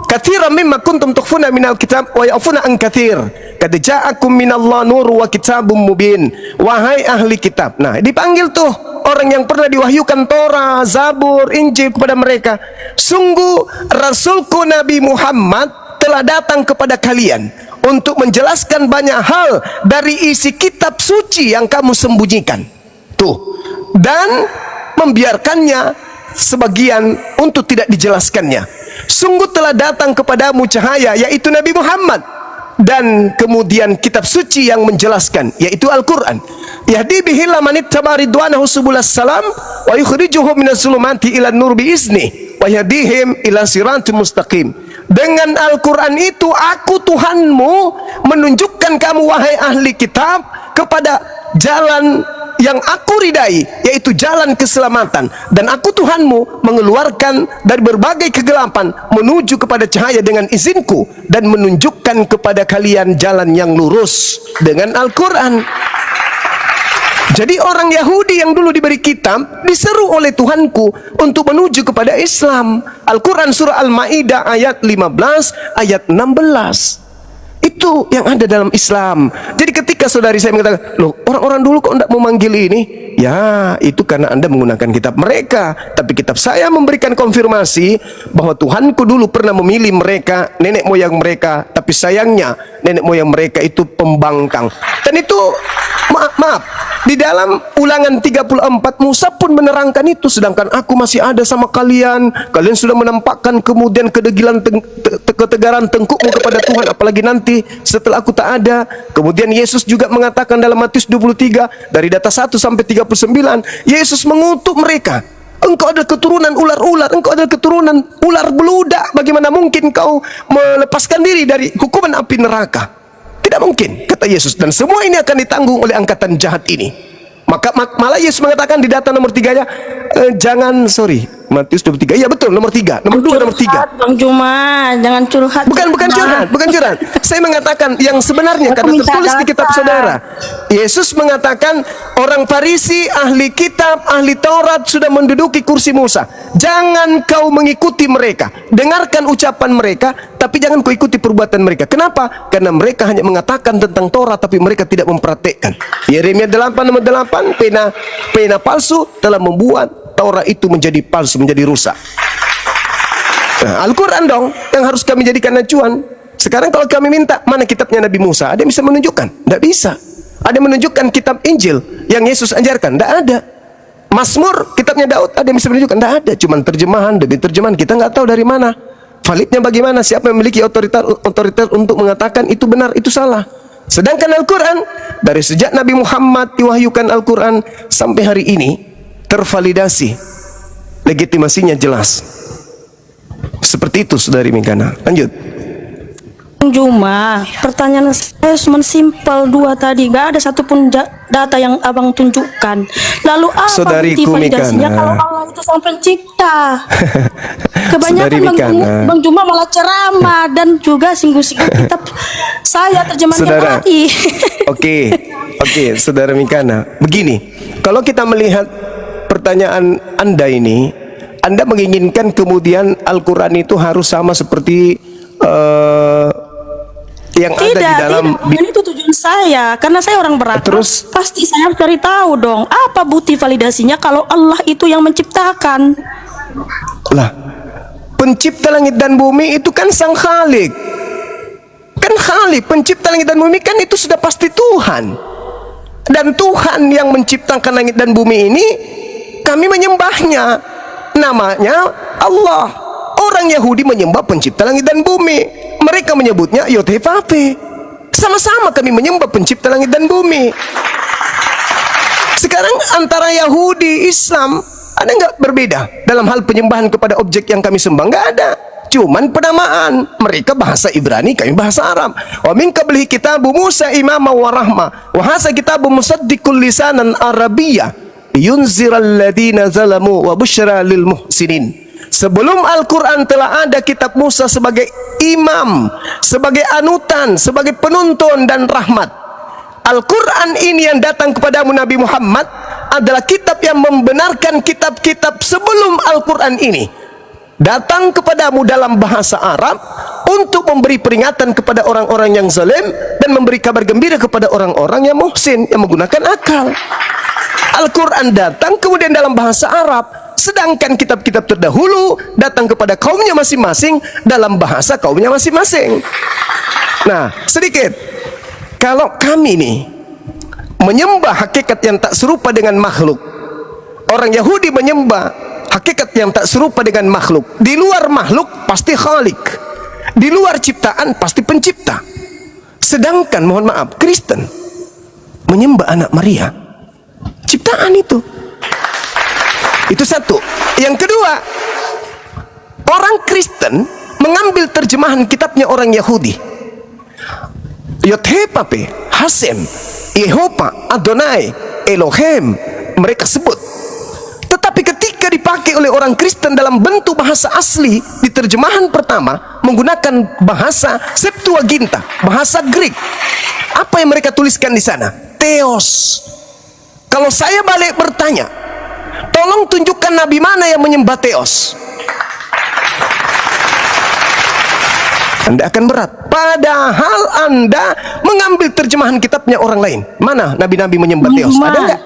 katsiran mimma kuntum tukhfuna minal kitab wa ya'funa an katsir. Qad ja'akum minallah nuru wa kitabum mubin. Wahai ahli kitab. Nah, dipanggil tuh orang yang pernah diwahyukan Torah, Zabur, Injil kepada mereka. Sungguh Rasulku Nabi Muhammad telah datang kepada kalian. untuk menjelaskan banyak hal dari isi kitab suci yang kamu sembunyikan. Tuh. Dan membiarkannya sebagian untuk tidak dijelaskannya. Sungguh telah datang kepadamu cahaya, yaitu Nabi Muhammad, dan kemudian kitab suci yang menjelaskan, yaitu Al-Quran. Yahdi bihi man ittaba ridwanahu subulas salam wa yukhrijuhum minaz zulumati ilan nur biizni wa yahdihim ila siratal mustaqim. Dengan Al-Quran itu aku Tuhanmu menunjukkan kamu wahai ahli kitab kepada jalan yang aku ridai, yaitu jalan keselamatan, dan aku Tuhanmu mengeluarkan dari berbagai kegelapan menuju kepada cahaya dengan izinku, dan menunjukkan kepada kalian jalan yang lurus dengan Al-Quran. Jadi orang Yahudi yang dulu diberi kitab diseru oleh Tuhanku untuk menuju kepada Islam. Al-Quran surah Al-Ma'idah ayat 15 ayat 16. Itu yang ada dalam Islam. Jadi ketika saudari saya mengatakan, loh orang-orang dulu kok tidak memanggil ini? Ya, itu karena Anda menggunakan kitab mereka. Tapi kitab saya memberikan konfirmasi bahwa Tuhanku dulu pernah memilih mereka, nenek moyang mereka. Tapi sayangnya nenek moyang mereka itu pembangkang. Dan itu maaf, di dalam Ulangan 34 Musa pun menerangkan itu. Sedangkan aku masih ada sama kalian. Kalian sudah menampakkan kemudian kedegilan ketegaran tengkukmu kepada Tuhan, apalagi nanti setelah aku tak ada. Kemudian Yesus juga mengatakan dalam Matius 23 dari data 1 sampai 39, Yesus mengutuk mereka. Engkau adalah keturunan ular-ular, engkau adalah keturunan ular beludak. Bagaimana mungkin kau melepaskan diri dari hukuman api neraka? Tidak mungkin, kata Yesus. Dan semua ini akan ditanggung oleh angkatan jahat ini. Maka malah Yesus mengatakan di data nomor 3-nya, Matius 23. Iya betul, nomor 3. Nomor 2, nomor 3. Bang Juma, jangan curhat. Bukan curhat. Saya mengatakan yang sebenarnya karena tertulis di kitab saudara. Yesus mengatakan orang Farisi, ahli kitab, ahli Taurat sudah menduduki kursi Musa. Jangan kau mengikuti mereka. Dengarkan ucapan mereka, tapi jangan kau ikuti perbuatan mereka. Kenapa? Karena mereka hanya mengatakan tentang Taurat, tapi mereka tidak mempraktekkan. Yeremia 8 nomor 8, pena palsu telah membuat Taurat itu menjadi palsu, menjadi rusak. Nah, Al-Quran dong yang harus kami jadikan acuan. Sekarang kalau kami minta, mana kitabnya Nabi Musa? Ada yang bisa menunjukkan? Tidak bisa. Ada yang menunjukkan kitab Injil yang Yesus ajarkan? Tidak ada. Mazmur, kitabnya Daud, ada yang bisa menunjukkan? Tidak ada. Cuman terjemahan demi terjemahan, kita nggak tahu dari mana. Validnya bagaimana? Siapa yang memiliki otoritas untuk mengatakan itu benar, itu salah? Sedangkan Al-Quran, dari sejak Nabi Muhammad diwahyukan Al-Quran sampai hari ini, tervalidasi, legitimasinya jelas. Seperti itu, saudari Mikana. Lanjut. Juma, pertanyaan saya cuma simpel 2 tadi, gak ada satupun data yang abang tunjukkan. Lalu apa bukti validasinya kalau Allah itu sang pencipta? Kebanyakan Bang Juma malah ceramah dan juga singgung-singgung kitab saya terjemahannya tadi. Oke, saudara Mikana. Begini, kalau kita melihat pertanyaan Anda ini, Anda menginginkan kemudian Al-Quran itu harus sama seperti yang ada di dalam. Tidak, itu tujuan saya. Karena saya orang berakal, terus pasti saya harus cari tahu dong, apa bukti validasinya kalau Allah itu yang menciptakan. Lah, pencipta langit dan bumi itu kan sang Khalik. Kan Khalik, pencipta langit dan bumi kan itu sudah pasti Tuhan. Dan Tuhan yang menciptakan langit dan bumi ini, kami menyembahnya. Namanya Allah. Orang Yahudi menyembah pencipta langit dan bumi. Mereka menyebutnya Yod-Heh-Vav-Heh. Sama-sama kami menyembah pencipta langit dan bumi. Sekarang antara Yahudi, Islam, ada nggak berbeda dalam hal penyembahan kepada objek yang kami sembah? Nggak ada. Cuman penamaan. Mereka bahasa Ibrani, kami bahasa Arab. Wa min qablihi kitabu Musa imama wa rahma. Wa hadza kitabu musaddiqul lisanan Arabiyyah yunziral ladina zalamu wa busyra lil muhsinin. Sebelum Al-Quran telah ada kitab Musa sebagai imam, sebagai anutan, sebagai penuntun dan rahmat. Al-Quran ini yang datang kepadamu Nabi Muhammad adalah kitab yang membenarkan kitab-kitab sebelum Al-Quran ini. Datang kepadamu dalam bahasa Arab untuk memberi peringatan kepada orang-orang yang zalim dan memberi kabar gembira kepada orang-orang yang muhsin, yang menggunakan akal. Al-Quran datang kemudian dalam bahasa Arab, sedangkan kitab-kitab terdahulu datang kepada kaumnya masing-masing dalam bahasa kaumnya masing-masing. Nah, sedikit. Kalau kami nih menyembah hakikat yang tak serupa dengan makhluk, orang Yahudi menyembah hakikat yang tak serupa dengan makhluk. Di luar makhluk pasti khalik, di luar ciptaan pasti pencipta. Sedangkan mohon maaf, Kristen menyembah anak Maria, ciptaan itu. Itu satu. Yang kedua, orang Kristen mengambil terjemahan kitabnya orang Yahudi. Yod-He-Vav-He, Hasem, Yehova, Adonai, Elohim, mereka sebut. Tetapi ketika dipakai oleh orang Kristen dalam bentuk bahasa asli di terjemahan pertama menggunakan bahasa Septuaginta, bahasa Greek, apa yang mereka tuliskan di sana? Theos. Kalau saya balik bertanya, tolong tunjukkan nabi mana yang menyembah Theos. Anda akan berat. Padahal Anda mengambil terjemahan kitabnya orang lain. Mana nabi-nabi menyembah Theos? Ada enggak?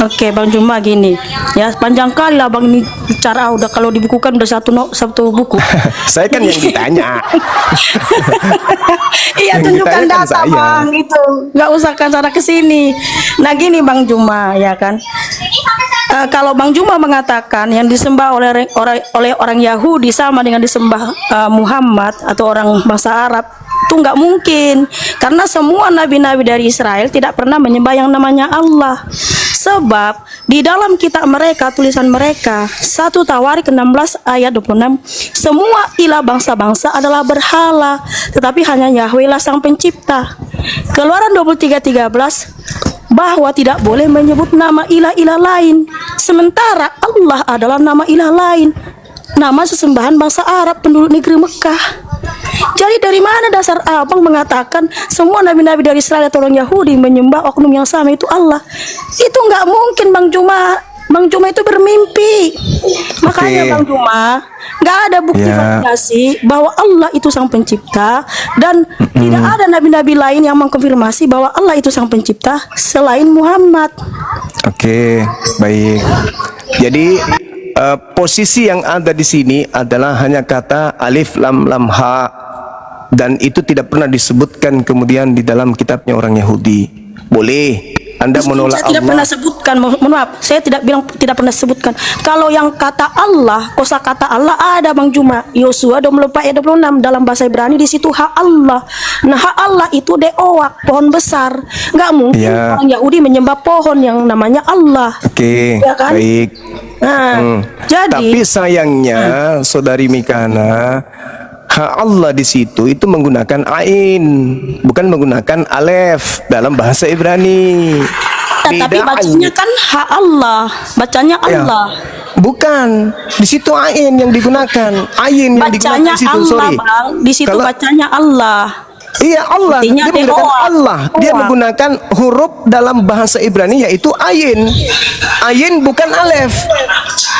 Oke, Bang Juma gini. Ya, panjang kali lah Bang ini bicara, udah kalau dibukukan udah satu buku. Saya kan yang ditanya. Iya, Yang tunjukkan ditanya kan data saya. Bang itu. Nggak usah kan sana ke sini. Nah, gini Bang Juma, ya kan. Kalau Bang Juma mengatakan yang disembah oleh orang Yahudi sama dengan disembah Muhammad atau orang bangsa Arab, itu nggak mungkin, karena semua nabi-nabi dari Israel tidak pernah menyembah yang namanya Allah. Sebab di dalam kitab mereka, tulisan mereka 1 Tawarik 16 ayat 26, semua ilah bangsa-bangsa adalah berhala, tetapi hanya Yahweh lah sang pencipta. Keluaran 23:13 bahwa tidak boleh menyebut nama ilah-ilah lain, sementara Allah adalah nama ilah lain, nama sesembahan bangsa Arab penduduk negeri Mekah. Jadi dari mana dasar abang mengatakan semua nabi-nabi dari Israel atau orang Yahudi menyembah oknum yang sama itu Allah? Itu nggak mungkin Bang Juma. Bang Juma itu bermimpi. Makanya Bang Juma, nggak ada bukti validasi bahwa Allah itu sang pencipta, dan tidak ada nabi-nabi lain yang mengkonfirmasi bahwa Allah itu sang pencipta selain Muhammad. Oke, baik. Jadi posisi yang ada di sini adalah hanya kata alif lam lam ha, dan itu tidak pernah disebutkan kemudian di dalam kitabnya orang Yahudi. Boleh Anda menolak Saya tidak Allah. pernah sebutkan, mohon maaf, saya tidak bilang tidak pernah sebutkan. Kalau yang kata Allah, kosa kata Allah ada Bang Juma, Yosua 24 ayat 26 dalam bahasa Ibrani, di situ hak Allah. Nah, hak Allah itu deowak, pohon besar. Nggak mungkin orang Yahudi menyembah pohon yang namanya Allah. Oke, Ya kan? baik. Nah, jadi Tapi sayangnya Saudari Mikana, hak Allah di situ itu menggunakan ain, bukan menggunakan alef dalam bahasa Ibrani. tapi bacanya kan hak Allah, bacanya Ya, Allah. bukan. Di situ ain yang digunakan. Ain yang digunakan Bacanya di situ, Allah, sorry. Bang. Di situ Kalau- bacanya Allah. Iya, Allah. Artinya Dia menggunakan dewa. Allah. Dia Dewa. menggunakan huruf dalam bahasa Ibrani yaitu ain. Ain bukan alef.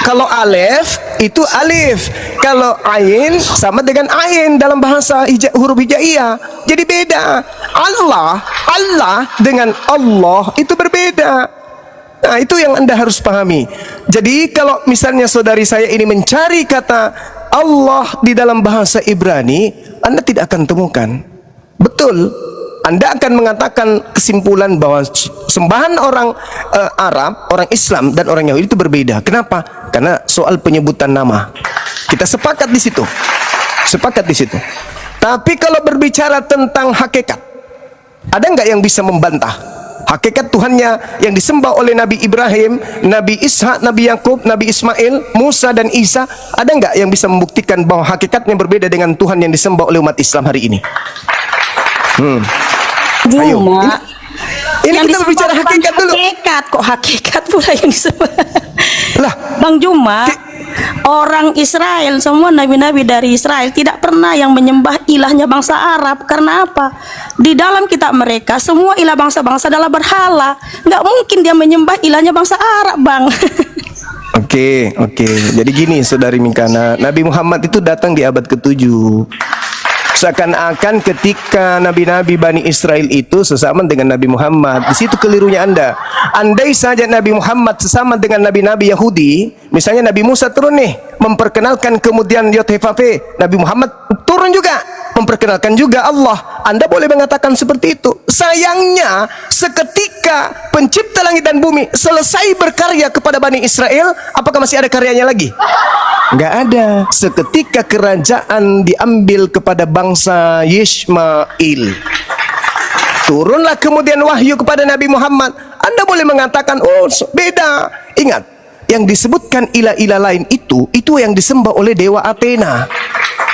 Kalau alef itu alif. Kalau ain sama dengan ain dalam bahasa huruf hijaiyah. Jadi beda. Allah dengan Allah itu berbeda. Nah, itu yang Anda harus pahami. Jadi kalau misalnya saudari saya ini mencari kata Allah di dalam bahasa Ibrani, Anda tidak akan temukan. Betul, Anda akan mengatakan kesimpulan bahwa sembahan orang Arab, orang Islam dan orang Yahudi itu berbeda. Kenapa? Karena soal penyebutan nama. Kita sepakat di situ. Sepakat di situ. Tapi kalau berbicara tentang hakikat, ada nggak yang bisa membantah hakikat Tuhannya yang disembah oleh Nabi Ibrahim, Nabi Ishak, Nabi Yakub, Nabi Ismail, Musa dan Isa? Ada nggak yang bisa membuktikan bahwa hakikatnya berbeda dengan Tuhan yang disembah oleh umat Islam hari ini? Ayo, Cuma ini yang kita disembah berbicara bukan hakikat dulu. Hakikat kok, hakikat pula yang disembah. Lah, Bang Juma, orang Israel, semua nabi-nabi dari Israel tidak pernah yang menyembah ilahnya bangsa Arab. Karena apa? Di dalam kitab mereka semua ilah bangsa-bangsa adalah berhala. Nggak mungkin dia menyembah ilahnya bangsa Arab, Bang. Oke. Jadi gini, saudari Mikana, Nabi Muhammad itu datang di abad ke-7. Seakan-akan ketika nabi-nabi Bani Israel itu sesama dengan Nabi Muhammad. Di situ kelirunya Anda. Andai saja Nabi Muhammad sesama dengan nabi-nabi Yahudi, misalnya Nabi Musa turun nih memperkenalkan kemudian Yod-He-Vav-He, Nabi Muhammad turun juga memperkenalkan juga Allah. Anda boleh mengatakan seperti itu. Sayangnya, seketika pencipta langit dan bumi selesai berkarya kepada Bani Israel, apakah masih ada karyanya lagi? Nggak ada. Seketika kerajaan diambil kepada bangsa Yishmael, turunlah kemudian wahyu kepada Nabi Muhammad. Anda boleh mengatakan, oh beda. Ingat, yang disebutkan ilah-ilah lain itu yang disembah oleh dewa Athena,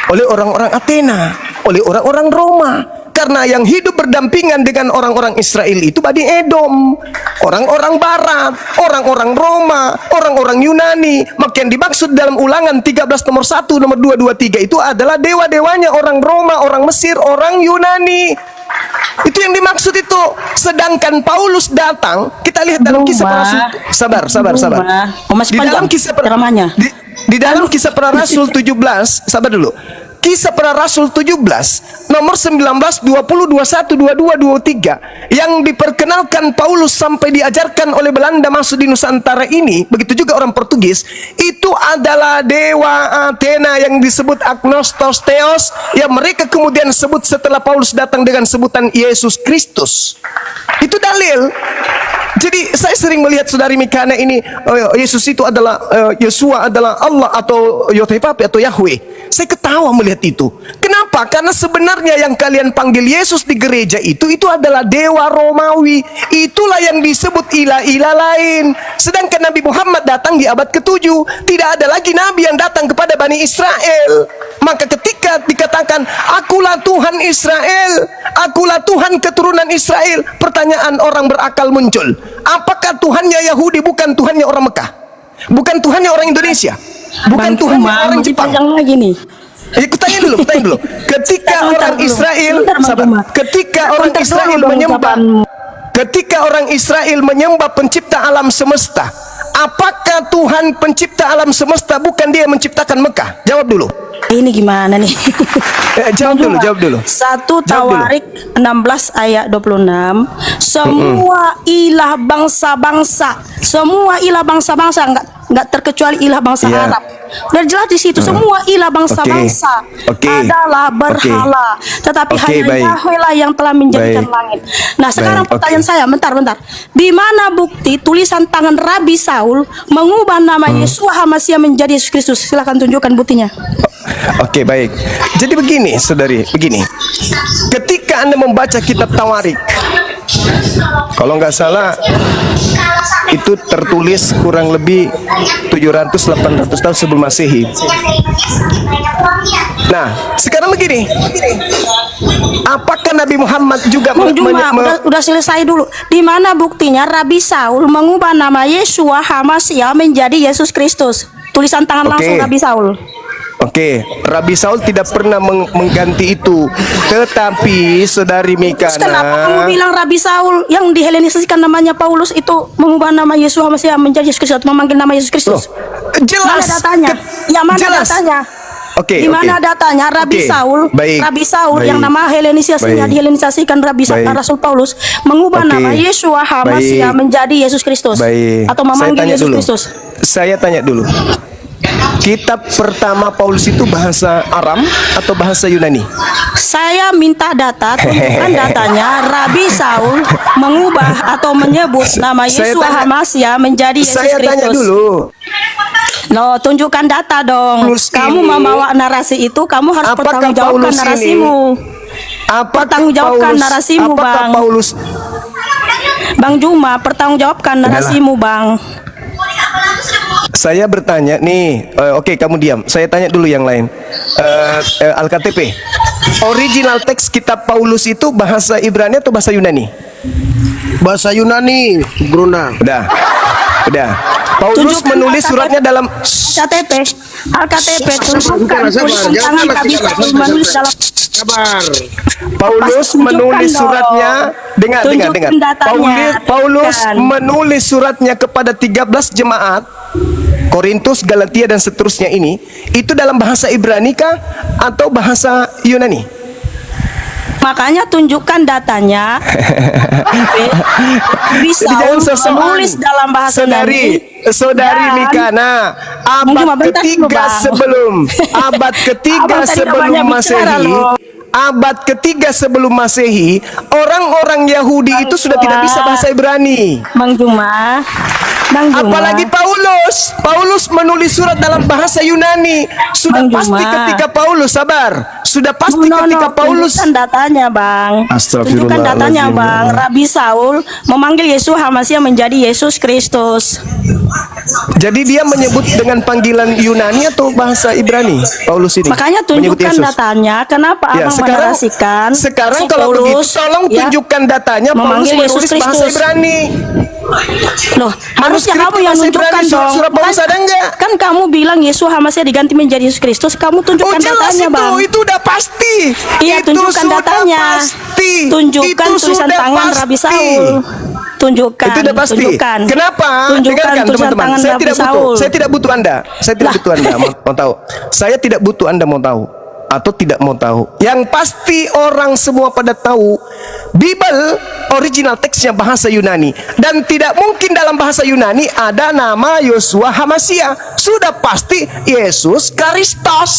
oleh orang-orang Athena, oleh orang-orang Roma. Karena yang hidup berdampingan dengan orang-orang Israel itu Bani Edom, orang-orang Barat, orang-orang Roma, orang-orang Yunani. Maka yang dimaksud dalam Ulangan 13 nomor 1, nomor 2, 2, 3 itu adalah dewa-dewanya orang Roma, orang Mesir, orang Yunani. Itu yang dimaksud itu. Sedangkan Paulus datang, kita lihat dalam kisah para rasul. Sabar. Oh, masih Di dalam panjang kisah ceramahnya. di dalam kisah para rasul 17, sabar dulu. Kisah para rasul 17 nomor 19, 20, 21, 22, 23 yang diperkenalkan Paulus sampai diajarkan oleh Belanda masuk di Nusantara ini, begitu juga orang Portugis, itu adalah dewa Athena yang disebut Agnostos Theos, yang mereka kemudian sebut setelah Paulus datang dengan sebutan Yesus Kristus. Itu dalil. Jadi saya sering melihat saudari Mikana ini, Yesus itu adalah Yesua adalah Allah atau Yotepapi atau Yahweh. Saya ketawa melihat itu. Kenapa? Karena sebenarnya yang kalian panggil Yesus di gereja itu adalah dewa Romawi. Itulah yang disebut ilah-ilah lain. Sedangkan Nabi Muhammad datang di abad ke-7. Tidak ada lagi Nabi yang datang kepada Bani Israel. Maka ketika dikatakan, akulah Tuhan Israel, akulah Tuhan keturunan Israel, pertanyaan orang berakal muncul. Apakah Tuhannya Yahudi bukan Tuhannya orang Mekah? Bukan Tuhannya orang Indonesia? Bukan Tuhannya orang Jepang? Panjang lagi nih. Aku tanya dulu. Ketika orang Israel, ketika orang Israel menyembah pencipta alam semesta, apakah Tuhan pencipta alam semesta bukan dia yang menciptakan Mekah? Jawab dulu. Ini gimana nih? Jawab dulu. 1 Tawarik 16 ayat 26. Semua ilah bangsa-bangsa, nggak terkecuali ilah bangsa Arab. Udah jelas di situ, semua ilah bangsa-bangsa adalah berhala, tetapi hanya Yahweh lah yang telah menjadikan langit. Nah, sekarang pertanyaan saya, bentar. Di mana bukti tulisan tangan Rabi Saul mengubah nama Yesua HaMashiach menjadi Yesus Kristus? Silakan tunjukkan buktinya. Oke, baik. Jadi begini, saudari, begini. Ketika Anda membaca kitab Tawarik, kalau nggak salah itu tertulis kurang lebih 700-800 tahun sebelum Masehi. Nah, sekarang begini. Apakah Nabi Muhammad juga udah selesai dulu. Di mana buktinya Rabi Saul mengubah nama Yesua HaMashiach menjadi Yesus Kristus? Tulisan tangan langsung Rabi Saul. Oke, Rabi Saul tidak pernah mengganti itu. Tetapi saudari Mikana, terus kenapa kamu bilang Rabi Saul yang dihelenisasikan namanya Paulus itu mengubah nama Yesus HaMashiach menjadi Yesus Kristus, memanggil nama Yesus Kristus? Jelas. Mana datanya? Datanya? Oke, di mana datanya Rabi Saul? Rabi Saul yang nama dihelenisasikan Rasul Paulus mengubah nama Yesua HaMashiach menjadi Yesus Kristus atau memanggil Yesus Kristus. Saya tanya dulu. Kitab pertama Paulus itu bahasa Aram atau bahasa Yunani? Saya minta data, tunjukkan datanya. Rabi Saul mengubah atau menyebut nama Yesua HaMashiach menjadi Yesus Kristus. Saya tanya dulu. No, tunjukkan data dong. Kamu membawa narasi itu, kamu harus pertanggungjawabkan narasimu. Pertanggungjawabkan narasimu, Bang. Bang Juma, pertanggungjawabkan narasimu, Bang. Saya bertanya nih, oke, kamu diam. Saya tanya dulu yang lain. Al-KTP, original teks kitab Paulus itu bahasa Ibrani atau bahasa Yunani? Bahasa Yunani, Bruna. Udah. Paulus menulis suratnya dalam KTP. Al-KTP tunjukkan tulisan tangan Rabi Saul menulis dalam. Sabar. Paulus menulis suratnya. Dengar. Paulus menulis suratnya kepada 13 jemaat Korintus, Galatia dan seterusnya ini, itu dalam bahasa Ibrani kah atau bahasa Yunani? Makanya tunjukkan datanya. Bisa menulis dalam bahasa Yunani. Saudari Mikana, abad ketiga sebelum Masehi, abad ketiga sebelum Masehi, orang-orang Yahudi itu sudah tidak bisa bahasa Ibrani. Bang Juma, Apalagi Paulus. Paulus menulis surat dalam bahasa Yunani. Sudah Bang pasti Juma. ketika Paulus, sabar. Sudah pasti ketika Paulus. Tunjukkan datanya, Bang. Tunjukkan datanya, Bang. Rabi Saul memanggil Yesus Hamasia menjadi Yesus Kristus. Jadi dia menyebut dengan panggilan Yunani atau bahasa Ibrani, Paulus ini. Makanya menyebut tunjukkan Yesus. datanya. Kenapa Ya, Abang sekarang menarasikan? sekarang si kalau begitu Paulus, tolong ya, tunjukkan datanya Paulus memanggil Yesus menulis bahasa Kristus. Ibrani. Loh, harusnya Manuskrip kamu yang bahasa nunjukkan Ibrani, dong. surat Paulus ada enggak? Kan kamu bilang Yesus Hamasia diganti menjadi Yesus Kristus. Kamu Oh tunjukkan jelas datanya, itu, Bang. itu udah pasti. Iya, Itu tunjukkan sudah datanya. Pasti. Tunjukkan Itu tulisan sudah tangan pasti. Rabi Saul. Tunjukkan. Itu udah pasti. Tunjukkan. Kenapa? Tunjukkan Dengarkan tulisan teman-teman. tangan Saya Rabi tidak butuh. Saul. Saya tidak butuh Anda. Saya tidak butuh Anda. Mau tahu? Saya tidak butuh Anda mau tahu atau tidak mau tahu. Yang pasti orang semua pada tahu Bible original teksnya bahasa Yunani, dan tidak mungkin dalam bahasa Yunani ada nama Yosua Hamasia. Sudah pasti Yesus Kristus.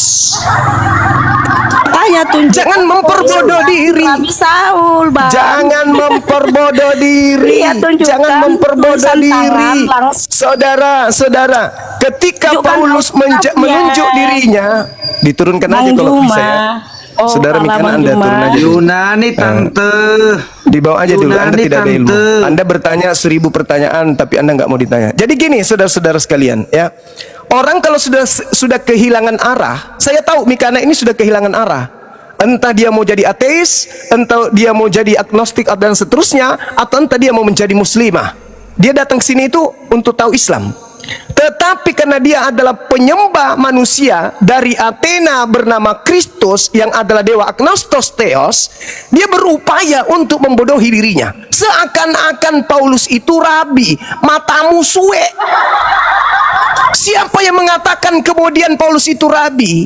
Tanya tunjukkan. Jangan memperbodoh diri. Rabi Saul, Bang. Jangan memperbodoh diri. Iya, tunjukkan Jangan memperbodoh tulisan tangan diri. langsung. Saudara-saudara, ketika Tunjukkan Paulus Alkitabnya. menunjuk dirinya, diturunkan Bang aja kalau Juma. bisa ya. Oh, Saudara Allah, Mikana, Bang Anda Juma. turun aja dulu. Yunani tante. Dibawa aja dulu, Anda Yunani, tidak ada ilmu. Tante. Anda bertanya 1000 pertanyaan, tapi Anda nggak mau ditanya. Jadi gini, saudara-saudara sekalian, ya. Orang kalau sudah kehilangan arah, saya tahu Mikana ini sudah kehilangan arah. Entah dia mau jadi ateis, entah dia mau jadi agnostik dan seterusnya, atau entah dia mau menjadi muslimah. Dia datang ke sini itu untuk tahu Islam. Tetapi karena dia adalah penyembah manusia dari Athena bernama Kristus yang adalah dewa Agnostos Theos, dia berupaya untuk membodohi dirinya. Seakan-akan Paulus itu rabi, matamu suwe. Siapa yang mengatakan kemudian Paulus itu rabi?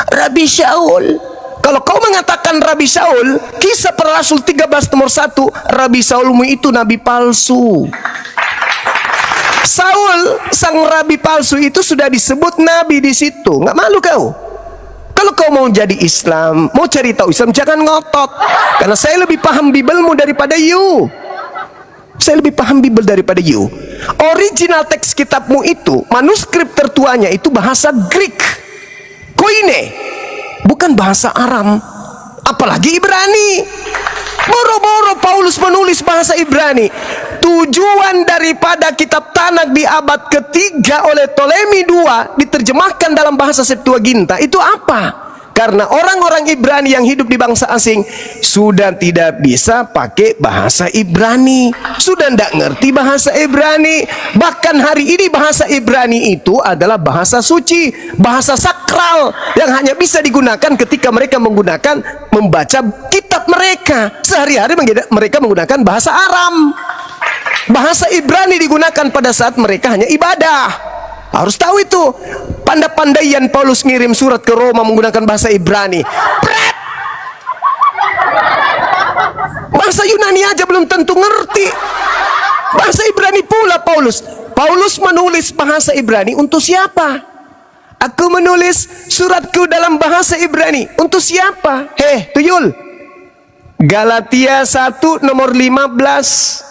Rabi Saul. Kalau kau mengatakan Rabi Saul, Kisah Para Rasul 13 nomor 1, Rabi Saulmu itu nabi palsu. Saul, sang rabi palsu itu sudah disebut nabi di situ. Nggak malu kau? Kalau kau mau jadi Islam, mau cari tahu Islam, jangan ngotot. Karena saya lebih paham Biblemu daripada you. Saya lebih paham Bible daripada you. Original teks kitabmu itu, manuskrip tertuanya itu bahasa Greek, Koine, bukan bahasa Aram, apalagi Ibrani. Boro-boro Paulus menulis bahasa Ibrani. Tujuan daripada kitab Tanakh di abad ketiga oleh Ptolemy II diterjemahkan dalam bahasa Septuaginta itu apa? Karena orang-orang Ibrani yang hidup di bangsa asing sudah tidak bisa pakai bahasa Ibrani, sudah tidak ngerti bahasa Ibrani. Bahkan hari ini bahasa Ibrani itu adalah bahasa suci, bahasa sakral yang hanya bisa digunakan ketika mereka membaca kitab mereka. Sehari-hari mereka menggunakan bahasa Aram. Bahasa Ibrani digunakan pada saat mereka hanya ibadah. Harus tahu itu. Pandai-pandaian Paulus ngirim surat ke Roma menggunakan bahasa Ibrani. Pret! Bahasa Yunani aja belum tentu ngerti. Bahasa Ibrani pula Paulus. Paulus menulis bahasa Ibrani untuk siapa? Aku menulis suratku dalam bahasa Ibrani untuk siapa? Tuyul. Galatia 1 nomor 15.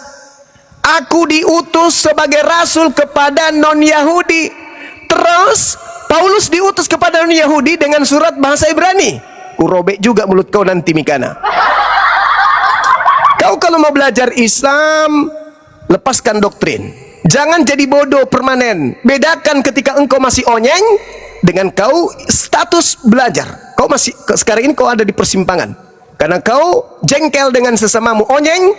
Aku diutus sebagai rasul kepada non-Yahudi. Terus Paulus diutus kepada non-Yahudi dengan surat bahasa Ibrani. Kurobek juga mulut kau nanti Mikana. Kau kalau mau belajar Islam, lepaskan doktrin. Jangan jadi bodoh permanen. Bedakan ketika engkau masih onyeng dengan kau status belajar. Kau masih, sekarang ini kau ada di persimpangan. Karena kau jengkel dengan sesamamu onyeng.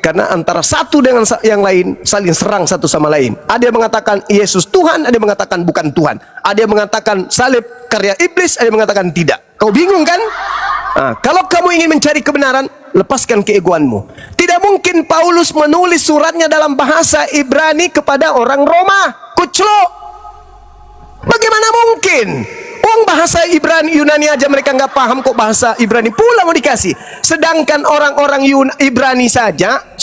Karena antara satu dengan yang lain saling serang satu sama lain. Ada yang mengatakan Yesus Tuhan, ada yang mengatakan bukan Tuhan. Ada yang mengatakan salib karya iblis, ada yang mengatakan tidak. Kau bingung kan? Nah, kalau kamu ingin mencari kebenaran, lepaskan keegoanmu. Tidak mungkin Paulus menulis suratnya dalam bahasa Ibrani kepada orang Roma. Kuclo. Bagaimana mungkin? Bahasa Ibrani Yunani aja mereka nggak paham, kok bahasa Ibrani pula mau dikasih. Sedangkan orang-orang Ibrani saja,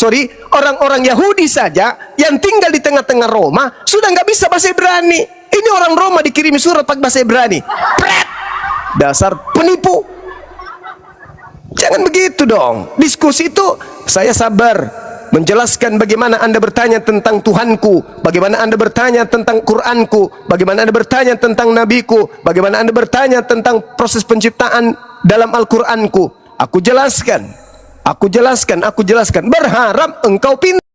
orang-orang Yahudi saja yang tinggal di tengah-tengah Roma sudah nggak bisa bahasa Ibrani. Ini orang Roma dikirimi surat pakai bahasa Ibrani. Pret! Dasar penipu. Jangan begitu dong. Diskusi itu saya sabar menjelaskan bagaimana Anda bertanya tentang Tuhanku, bagaimana Anda bertanya tentang Quranku, bagaimana Anda bertanya tentang Nabiku, bagaimana Anda bertanya tentang proses penciptaan dalam Al-Quranku. Aku jelaskan. Berharap engkau pintar.